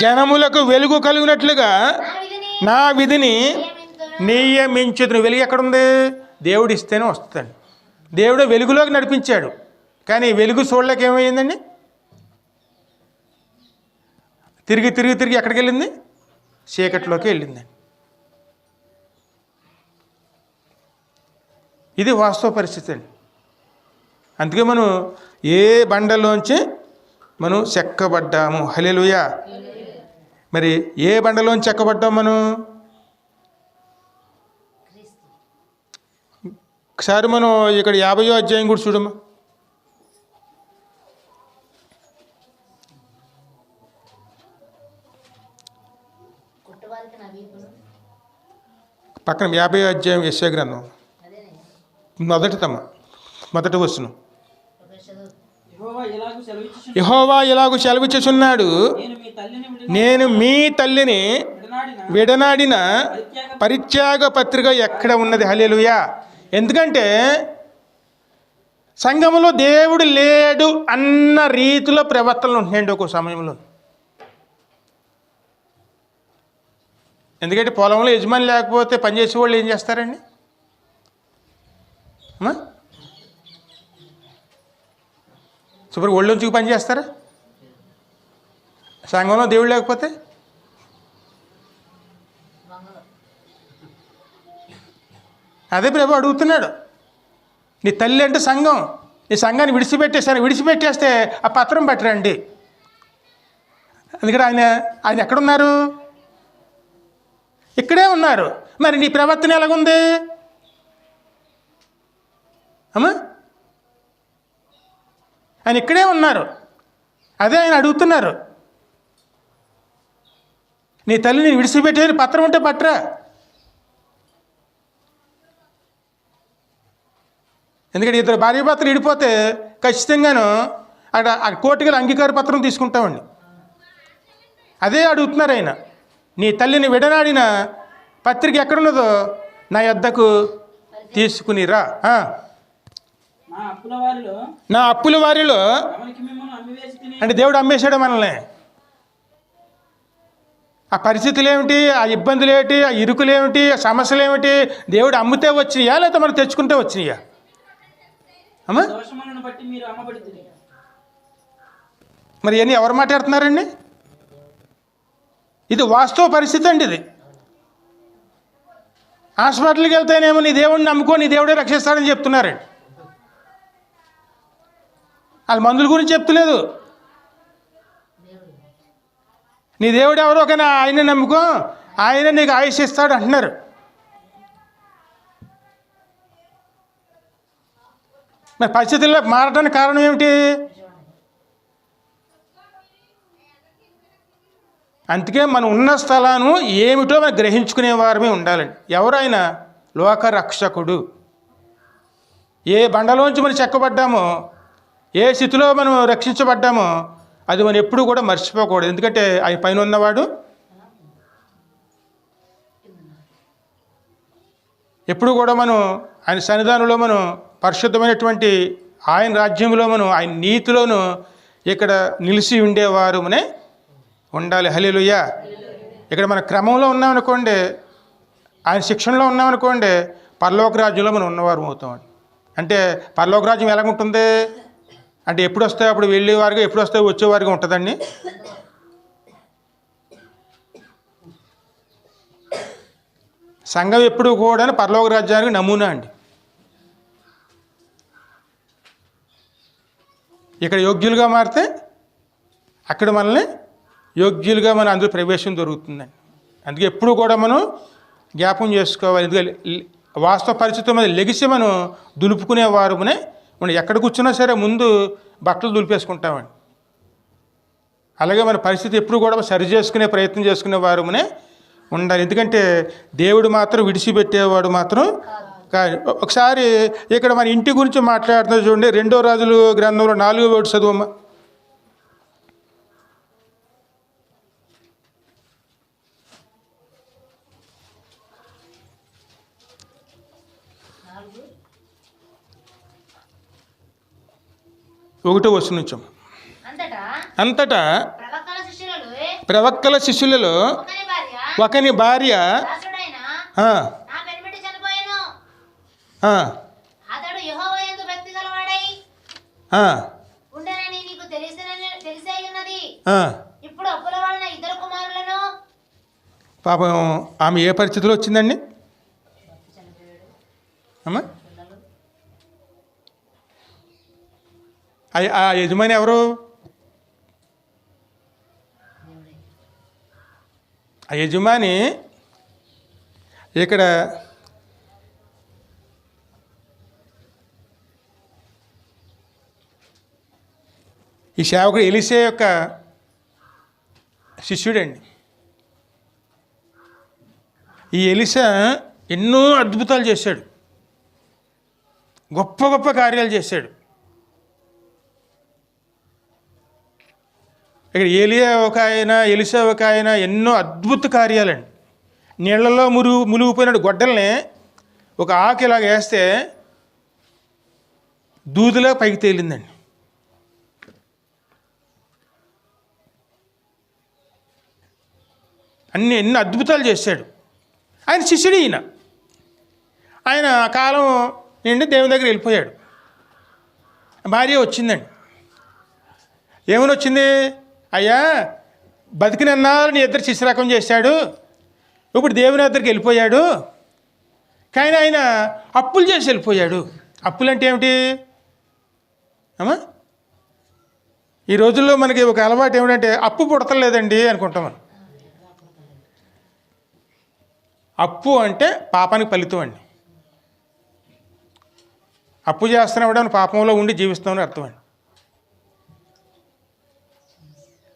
Speaker 1: జనములకు వెలుగు కలుగునట్లుగా నా విధిని నియమించుదును. వెలుగు ఎక్కడుంది? దేవుడు ఇస్తేనే వస్తుందండి. దేవుడు వెలుగులోకి నడిపించాడు, కానీ వెలుగు చూడలేక ఏమైందండి? తిరిగి తిరిగి తిరిగి ఎక్కడికి వెళ్ళింది? చీకట్లోకి వెళ్ళిందండి. ఇది వాస్తవ పరిస్థితి అండి. అందుకే మనం ఏ బండలోంచి మనం చెక్కబడ్డాము. హల్లెలూయా. మరి ఏ బండలోంచి చెక్కబడ్డాము మనం? ఒకసారి మనం ఇక్కడ 50వ అధ్యాయం కూడా చూడమ్మా. పక్కన 50వ అధ్యాయం యెషయా గ్రంథం మొదటి వచనం. యెహోవా ఇలాగు సెలవిచ్చుచున్నాడు, నేను మీ తల్లిని విడనాడిన పరిత్యాగ పత్రిక ఎక్కడ ఉన్నది? హల్లెలూయా. ఎందుకంటే సంఘములో దేవుడు లేడు అన్న రీతిలో ప్రవర్తనలు ఉంటున్నాయండి ఒక సమయంలో. ఎందుకంటే పొలంలో యజమాని లేకపోతే పనిచేసే వాళ్ళు ఏం చేస్తారండి? శుభ్ర ఒళ్ళొంచుకు పని చేస్తారా? సంఘంలో దేవుడు లేకపోతే అదే ప్రభు అడుగుతున్నాడు. నీ తల్లి అంటే సంఘం, నీ సంఘాన్ని విడిచిపెట్టేస్తే ఆ పత్రం పట్టరండి. అందుకని ఆయన ఎక్కడున్నారు? ఇక్కడే ఉన్నారు. మరి నీ ప్రవర్తన ఎలాగుంది అమ్మా? ఆయన ఇక్కడే ఉన్నారు, అదే ఆయన అడుగుతున్నారు. నీ తల్లిని విడిచిపెట్టేది పత్రం ఉంటే పట్టరా. ఎందుకంటే ఇద్దరు భార్యాభర్తలు విడిపోతే ఖచ్చితంగాను అక్కడ ఆ కోర్టుకి అంగీకార పత్రం తీసుకుంటామండి. అదే అడుగుతున్నారు ఆయన. నీ తల్లిని విడనాడిన పత్రిక ఎక్కడున్నదో నా యొద్దకు తీసుకునిరా. నా అప్పుల వారిలో అంటే దేవుడు అమ్మేశాడు మనల్ని. ఆ పరిస్థితులు ఏమిటి, ఆ ఇబ్బందులు ఏమిటి, ఆ ఇరుకులు ఏమిటి, ఆ సమస్యలు ఏమిటి దేవుడు అమ్మితే వచ్చినాయా లేకపోతే మనం తెచ్చుకుంటే వచ్చినాయా అమ్మా? మరి ఇవన్నీ ఎవరు మాట్లాడుతున్నారండి? ఇది వాస్తవ పరిస్థితి అండి. ఇది హాస్పిటల్కి వెళ్తేనేమో నీ దేవుడిని నమ్ముకో, నీ దేవుడే రక్షిస్తాడని చెప్తున్నారండి. వాళ్ళు మందుల గురించి చెప్తలేదు. నీ దేవుడు ఎవరో కానీ ఆయన నమ్ముకో, ఆయన నీకు ఆయుష్ ఇస్తాడు అంటున్నారు. మరి పరిస్థితుల్లో మారడానికి కారణం ఏమిటి? అందుకే మనం ఉన్న స్థలాన్ని ఏమిటో మనం గ్రహించుకునే వారమే ఉండాలండి. ఎవరైనా లోక రక్షకుడు. ఏ బండలోంచి మనం చెక్కబడ్డామో, ఏ స్థితిలో మనం రక్షించబడ్డామో అది మనం ఎప్పుడు కూడా మర్చిపోకూడదు. ఎందుకంటే ఆయన పైన ఉన్నవాడు ఎప్పుడు కూడా మనం ఆయన సన్నిధానంలో మనం పరిశుద్ధమైనటువంటి ఆయన రాజ్యంలో మనం ఆయన నీతిలోను ఇక్కడ నిలిచి ఉండేవారునే ఉండాలి. హల్లెలూయా. ఇక్కడ మన క్రమంలో ఉన్నామనుకోండి, ఆయన శిక్షణలో ఉన్నామనుకోండి, పరలోక రాజ్యంలో మనం ఉన్నవారు అవుతామండి. అంటే పరలోక రాజ్యం ఎలాగుంటుంది అంటే ఎప్పుడు వస్తాయో అప్పుడు వెళ్ళేవారుగా, ఎప్పుడు వస్తాయో వచ్చేవారుగా ఉంటుందండి. సంఘం ఎప్పుడు కూడా పరలోక రాజ్యానికి నమూనా అండి. ఇక్కడ యోగ్యులుగా మారితే అక్కడ మనల్ని యోగ్యులుగా మన అందులో ప్రవేశం దొరుకుతుందండి. అందుకే ఎప్పుడు కూడా మనం జ్ఞాపం చేసుకోవాలి. ఎందుకంటే వాస్తవ పరిస్థితుల మీద లెగిసి మనం దులుపుకునేవారునే మనం ఎక్కడ కూర్చున్నా సరే ముందు బట్టలు దులిపేసుకుంటామండి. అలాగే మన పరిస్థితి ఎప్పుడు కూడా సరి చేసుకునే ప్రయత్నం చేసుకునే వారునే ఉండాలి. ఎందుకంటే దేవుడు మాత్రం విడిచిపెట్టేవాడు మాత్రం కాదు. ఒకసారి ఇక్కడ మన ఇంటి గురించి మాట్లాడుతున్నారు చూడండి. 2 రాజుల గ్రంథంలో 4వ వర్డ్ చదువమ్మా. ఒకటో వచనం నుంచి. అంతటా ప్రవక్తల శిష్యులలో ఒకని భార్య పాపం ఆమె ఏ పరిస్థితిలో వచ్చిందండి అమ్మా? ఆ యజమాని ఎవరు? ఆ యజమాని ఇక్కడ ఈ సేవకుడు ఎలీషా యొక్క శిష్యుడండి. ఈ ఎలీషా ఎన్నో అద్భుతాలు చేశాడు, గొప్ప గొప్ప కార్యాలు చేశాడు. ఇక్కడ ఎలీషా ఒక ఆయన ఎన్నో అద్భుత కార్యాలండి. నీళ్లలో మునిగిపోయిన గొడ్డల్ని ఒక ఆకు ఇలాగ వేస్తే దూదిలా పైకి తేలిందండి. ఎన్నో అద్భుతాలు చేశాడు. ఆయన శిష్యుడు ఈయన. ఆయన కాలం నుండి దేవుని దగ్గర వెళ్ళిపోయాడు. భార్య వచ్చిందండి. ఏమని వచ్చింది? అయ్యా, బతికినన్నాళ్ళు నీ ఇద్దరు శిష్యరకం చేశాడు, ఇప్పుడు దేవుని దగ్గరికి వెళ్ళిపోయాడు, కానీ ఆయన అప్పులు చేసి వెళ్ళిపోయాడు. అప్పులు అంటే ఏమిటి అమ్మా? ఈ రోజుల్లో మనకి ఒక అలవాటు ఏమిటంటే అప్పు పుడతలేదండి అనుకుంటాం మనం. అప్పు అంటే పాపానికి ఫలితం అండి. అప్పు చేస్తున్నాడు పాపంలో ఉండి జీవిస్తామని అర్థం అండి.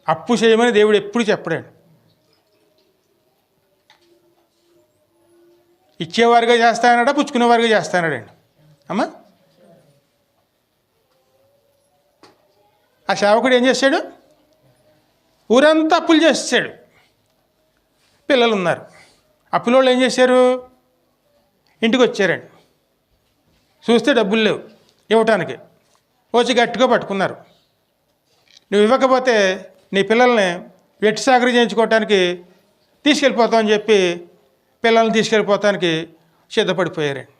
Speaker 1: అప్పు చేయమని దేవుడు ఎప్పుడు చెప్పడండి. ఇచ్చేవారుగా చేస్తానడా పుచ్చుకునేవారుగా చేస్తానడండి అమ్మా. ఆ సేవకుడు ఏం చేశాడు? ఊరంతా అప్పులు చేసాడు. పిల్లలు ఉన్నారు. అప్పుల వాళ్ళు ఏం చేశారు? ఇంటికి వచ్చారండి. చూస్తే డబ్బులు లేవు ఇవ్వటానికి. వచ్చి గట్టిగా పట్టుకున్నారు. నువ్వు ఇవ్వకపోతే నీ పిల్లల్ని వెట్టి సాగరి చేయించుకోవటానికి తీసుకెళ్ళిపోతామని చెప్పి పిల్లల్ని తీసుకెళ్ళిపోతానికి సిద్ధపడిపోయారండి.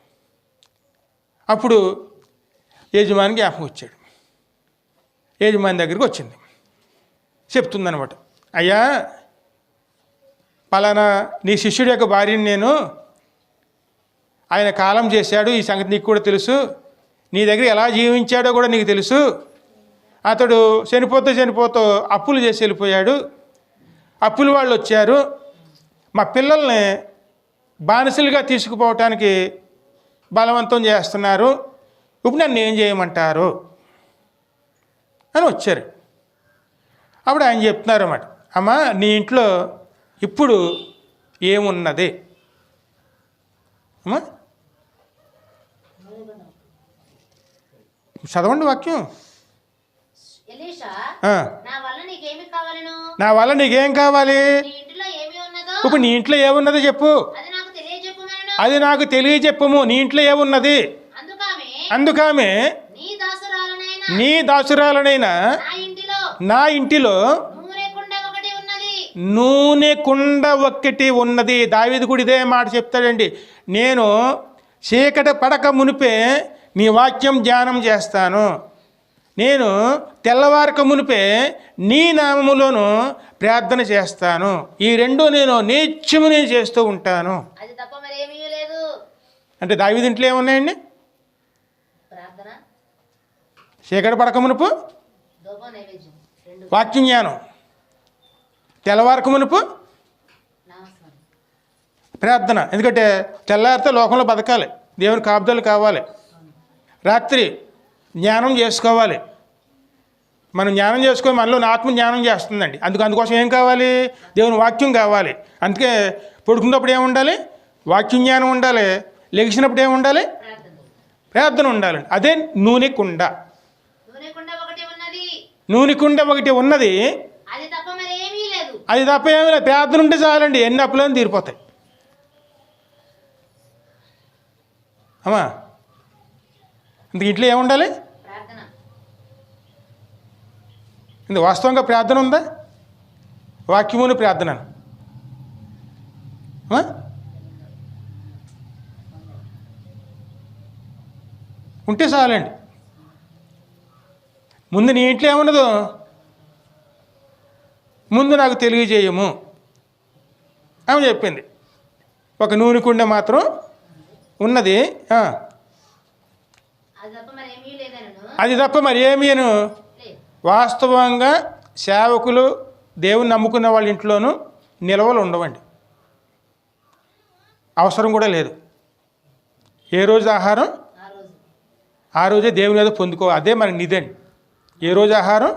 Speaker 1: అప్పుడు యజమాని జ్ఞాపకం వచ్చాడు. యజమాని దగ్గరికి వచ్చింది. చెప్తుందనమాట, అయ్యా పలానా నీ శిష్యుడి యొక్క భార్యని నేను, ఆయన కాలం చేశాడు, ఈ సంగతి నీకు కూడా తెలుసు, నీ దగ్గర ఎలా జీవించాడో కూడా నీకు తెలుసు. అతడు చనిపోతూ అప్పులు చేసి వెళ్ళిపోయాడు. అప్పులు వాళ్ళు వచ్చారు, మా పిల్లల్ని బానిసలుగా తీసుకుపోవటానికి బలవంతం చేస్తున్నారు. ఇప్పుడు నన్ను ఏం చేయమంటారు అని వచ్చారు. అప్పుడు ఆయన చెప్తున్నారు అన్నమాట, అమ్మా నీ ఇంట్లో ఇప్పుడు ఏమున్నది అమ్మా? చదవండి వాక్యం. నా వల్ల నీకేం కావాలి? ఇప్పుడు నీ ఇంట్లో ఏమున్నది చెప్పు, అది నాకు తెలియజెప్పము. నీ ఇంట్లో ఏమున్నది? అందుకామె నీ దాసురాలనైనా నా ఇంటిలో నూనె కుండ ఒక్కటి ఉన్నది. దావీదు కూడా ఇదే మాట చెప్తాడండి. నేను చీకటి పడక మునిపే నీ వాక్యం ధ్యానం చేస్తాను, నేను తెల్లవారక మునిపే నీ నామములోను ప్రార్థన చేస్తాను. ఈ రెండు నేను నిత్యము నేను చేస్తూ ఉంటాను. అంటే దావీదు ఇంట్లో ఏమున్నాయండి? చీకటి పడక మునుపు వాక్యం జ్ఞానం, తెల్లవారక మునుపు ప్రార్థన. ఎందుకంటే తెల్లారితే లోకంలో బతకాలి, దేవుని కాపుదలు కావాలి. రాత్రి జ్ఞానం చేసుకోవాలి. మనం జ్ఞానం చేసుకొని మనలో ఆత్మ జ్ఞానం చేస్తుందండి. అందుకోసం ఏం కావాలి? దేవుని వాక్యం కావాలి. అందుకే పడుకున్నప్పుడు ఏముండాలి? వాక్యం జ్ఞానం ఉండాలి. లెగిసినప్పుడు ఏముండాలి? ప్రార్థన ఉండాలండి. అదే నూనె కుండ. నూనె కుండ ఒకటి ఉన్నది, అది తప్ప ఏమీ లేదు. ప్రార్థన ఉంటే చాలండి, ఎన్ని అప్పులని తీరిపోతాయి అమ్మా. ఇంత ఇంట్లో ఏముండాలి? ఇంత వాస్తవంగా ప్రార్థన ఉందా? వాక్యమును ప్రార్థన ఉంటే చాలండి. ముందు నీ ఇంట్లో ఏమున్నదో ముందు నాకు తెలియజేయము ఆమె చెప్పింది. ఒక నూనె కుండ మాత్రం ఉన్నది, అది తప్ప మరి ఏమీను. వాస్తవంగా సేవకులు దేవుని నమ్ముకున్న వాళ్ళ ఇంట్లోనూ నిల్వలు ఉండవండి, అవసరం కూడా లేదు. ఏ రోజు ఆహారం ఆ రోజే దేవుని మీద పొందుకో, అదే మన నిధండి. ఏ రోజు ఆహారం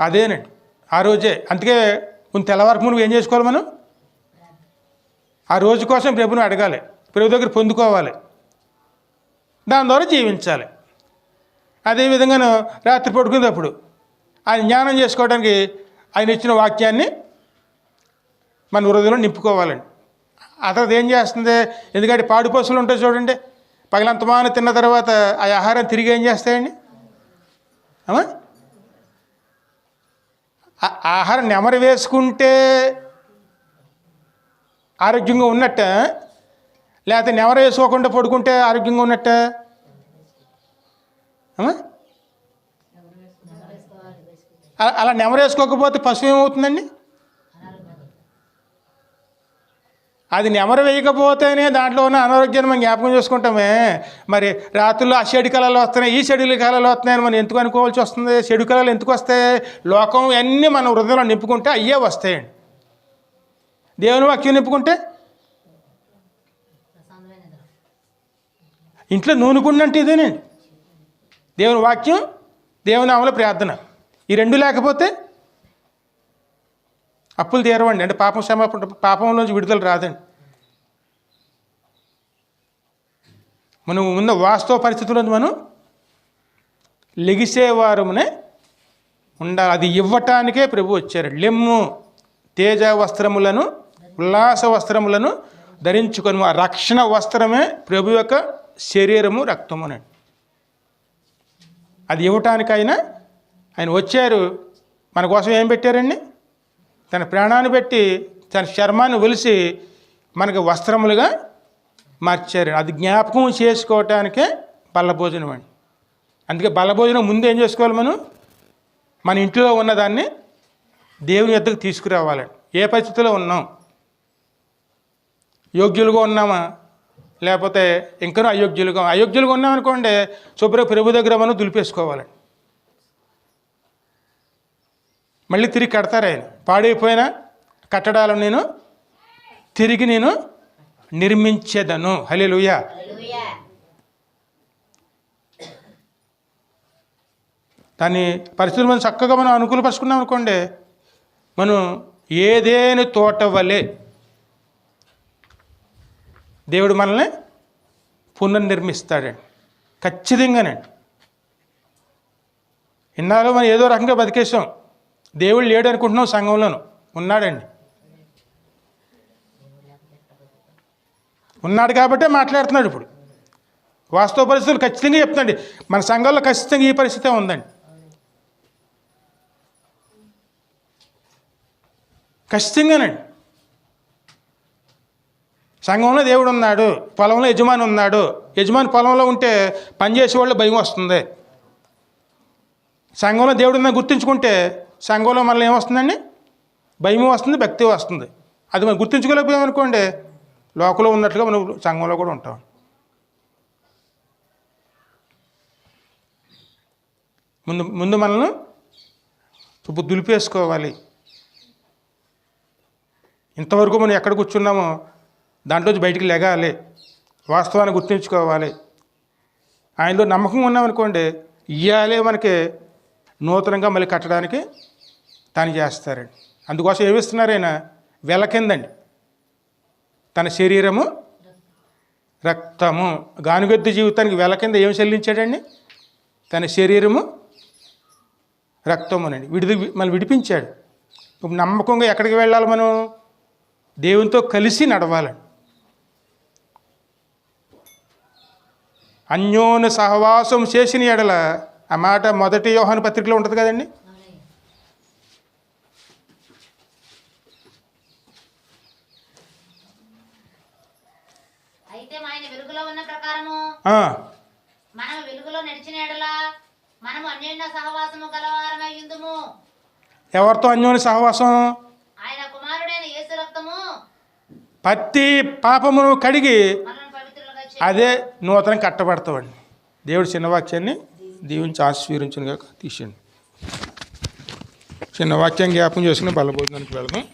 Speaker 1: అదేనండి, ఆ రోజే. అందుకే తెల్లవారికి నువ్వు ఏం చేసుకోవాలి? మనం ఆ రోజు కోసం ప్రభుని అడగాలి, ప్రభు దగ్గర పొందుకోవాలి, దాని ద్వారా జీవించాలి. అదేవిధంగా రాత్రి పడుకునేటప్పుడు ఆయన జ్ఞానం చేసుకోవడానికి ఆయన ఇచ్చిన వాక్యాన్ని మన హృదయంలో నింపుకోవాలండి. ఆ తర్వాత ఏం చేస్తుంది? ఎందుకంటే పాడు పశువులు ఉంటాయి చూడండి, పగలంతమాన తిన్న తర్వాత ఆ ఆహారం తిరిగి ఏం చేస్తాయండి అమ్మా? ఆహారం నెమరు వేసుకుంటే ఆరోగ్యంగా ఉన్నట్ట, లేకపోతే నెమరు వేసుకోకుండా పడుకుంటే ఆరోగ్యంగా ఉన్నట్ట అమ్మా? అలా నెమరు వేసుకోకపోతే పశువు ఏమవుతుందండి? అది నెమరు వేయకపోతేనే దాంట్లో ఉన్న అనారోగ్యాన్ని మనం జ్ఞాపకం చేసుకుంటామే. మరి రాత్రుల్లో ఆ చెడు కళలు వస్తున్నాయి, ఈ చెడు కళలు వస్తున్నాయని మనం ఎందుకు అనుకోవాల్సి వస్తుంది? చెడు కళలు ఎందుకు వస్తాయి? లోకం అన్నీ మనం హృదయంలో నింపుకుంటే అయ్యే వస్తాయండి. దేవుని వాక్యం నింపుకుంటే ఇంట్లో నూనెకుండ అంటే ఇదేనండి. దేవుని వాక్యం, దేవుని నామములో ప్రార్థన. ఈ రెండు లేకపోతే అప్పులు తీరవండి. అంటే పాపంలోంచి విడుదల రాదండి. మనం ఉన్న వాస్తవ పరిస్థితుల్లో మనం లెగిసేవారమునే ఉండాలి. అది ఇవ్వటానికే ప్రభు వచ్చారు. లెమ్ము తేజ వస్త్రములను, ఉల్లాస వస్త్రములను ధరించుకొని, ఆ రక్షణ వస్త్రమే ప్రభు యొక్క శరీరము, రక్తమునండి. అది ఇవ్వటానికైనా ఆయన వచ్చారు. మన కోసం ఏం పెట్టారండి? తన ప్రాణాన్ని పెట్టి తన చర్మాన్ని ఒలిసి మనకు వస్త్రములుగా మార్చారు. అది జ్ఞాపకం చేసుకోవటానికే బల్లభోజనం అండి. అందుకే బల్లభోజనం ముందు ఏం చేసుకోవాలి? మన ఇంట్లో ఉన్నదాన్ని దేవుని యొద్దకు తీసుకురావాలండి. ఏ పరిస్థితిలో ఉన్నాం? యోగ్యులుగా ఉన్నామా, లేకపోతే ఇంకనూ అయోగ్యులుగా ఉన్నామనుకోండి, శుభ్ర ప్రభు దగ్గర మనం దులిపేసుకోవాలండి. మళ్ళీ తిరిగి కడతారు ఆయన. పాడైపోయిన కట్టడాలను నేను తిరిగి నిర్మించేదను. హల్లెలూయా. దాని పరిస్థితులు మనం చక్కగా మనం అనుకూలపరుచుకున్నాం అనుకోండి, మనం ఏదేని తోట వలె దేవుడు మనల్ని పునర్నిర్మిస్తాడండి. ఖచ్చితంగానండి. ఇన్నాళ్ళు మనం ఏదో రకంగా బతికేసాం. దేవుడు లేడు అనుకుంటున్నాం. సంఘంలోనూ ఉన్నాడండి. ఉన్నాడు కాబట్టే మాట్లాడుతున్నాడు. ఇప్పుడు వాస్తవ పరిస్థితులు ఖచ్చితంగా చెప్తాండి. మన సంఘంలో ఖచ్చితంగా ఈ పరిస్థితే ఉందండి. ఖచ్చితంగానండి. సంఘంలో దేవుడు ఉన్నాడు, పొలంలో యజమాని ఉన్నాడు. యజమాని పొలంలో ఉంటే పనిచేసే వాళ్ళు భయం వస్తుంది. సంఘంలో దేవుడు ఉందని గుర్తుంచుకుంటే సంఘంలో మనల్ని ఏమొస్తుందండి? భయం వస్తుంది, భక్తి వస్తుంది. అది మనం గుర్తుంచుకోలేకపోయామనుకోండి, లోకంలో ఉన్నట్లుగా మనం సంఘంలో కూడా ఉంటాం. ముందు మనల్ని ఇప్పుడు దులిపేసుకోవాలి. ఇంతవరకు మనం ఎక్కడ కూర్చున్నామో దాంట్లోంచి బయటికి లెగాలి. వాస్తవాన్ని గుర్తుంచుకోవాలి. ఆయనలో నమ్మకం ఉన్నామనుకోండి, ఇయ్యాలే మనకి నూతనంగా మళ్ళీ కట్టడానికి తాను చేస్తారండి. అందుకోసం ఏమిస్తున్నారు ఆయన? వెల కిందండి. తన శరీరము, రక్తము. గానుగెద్దు జీవితానికి వెల కింద ఏమి చెల్లించాడండి? తన శరీరము, రక్తమునండి. మనం విడిపించాడు. ఇప్పుడు నమ్మకంగా ఎక్కడికి వెళ్ళాలి? మనం దేవునితో కలిసి నడవాలండి. అన్యోన్య సహవాసం చేసిన ఎడల, ఆ మాట 1 యోహాను పత్రికలో ఉంటుంది కదండి.
Speaker 2: అయితే ఆయన వెలుగులో ఉన్న ప్రకారము మనం వెలుగులో నడిచిన ఎడల మనము అన్యోన్య సహవాసము గలవారమై యుందుము.
Speaker 1: ఎవరితో అన్యోన్య సహవాసం?
Speaker 2: ఆయన కుమారుడైన యేసు రక్తము
Speaker 1: ప్రతి పాపమును కడిగి
Speaker 2: మనల్ని పవిత్రులుగా
Speaker 1: అదే నూతనం కట్టబడతామండి. దేవుడు చిన్న వాక్యాన్ని దీవించి ఆశీర్వదించునుగాక. తీసేయండి. చిన్న వాక్యం జ్ఞాపకం చేసుకుని బల్లభోజనానికి వెళ్దాం.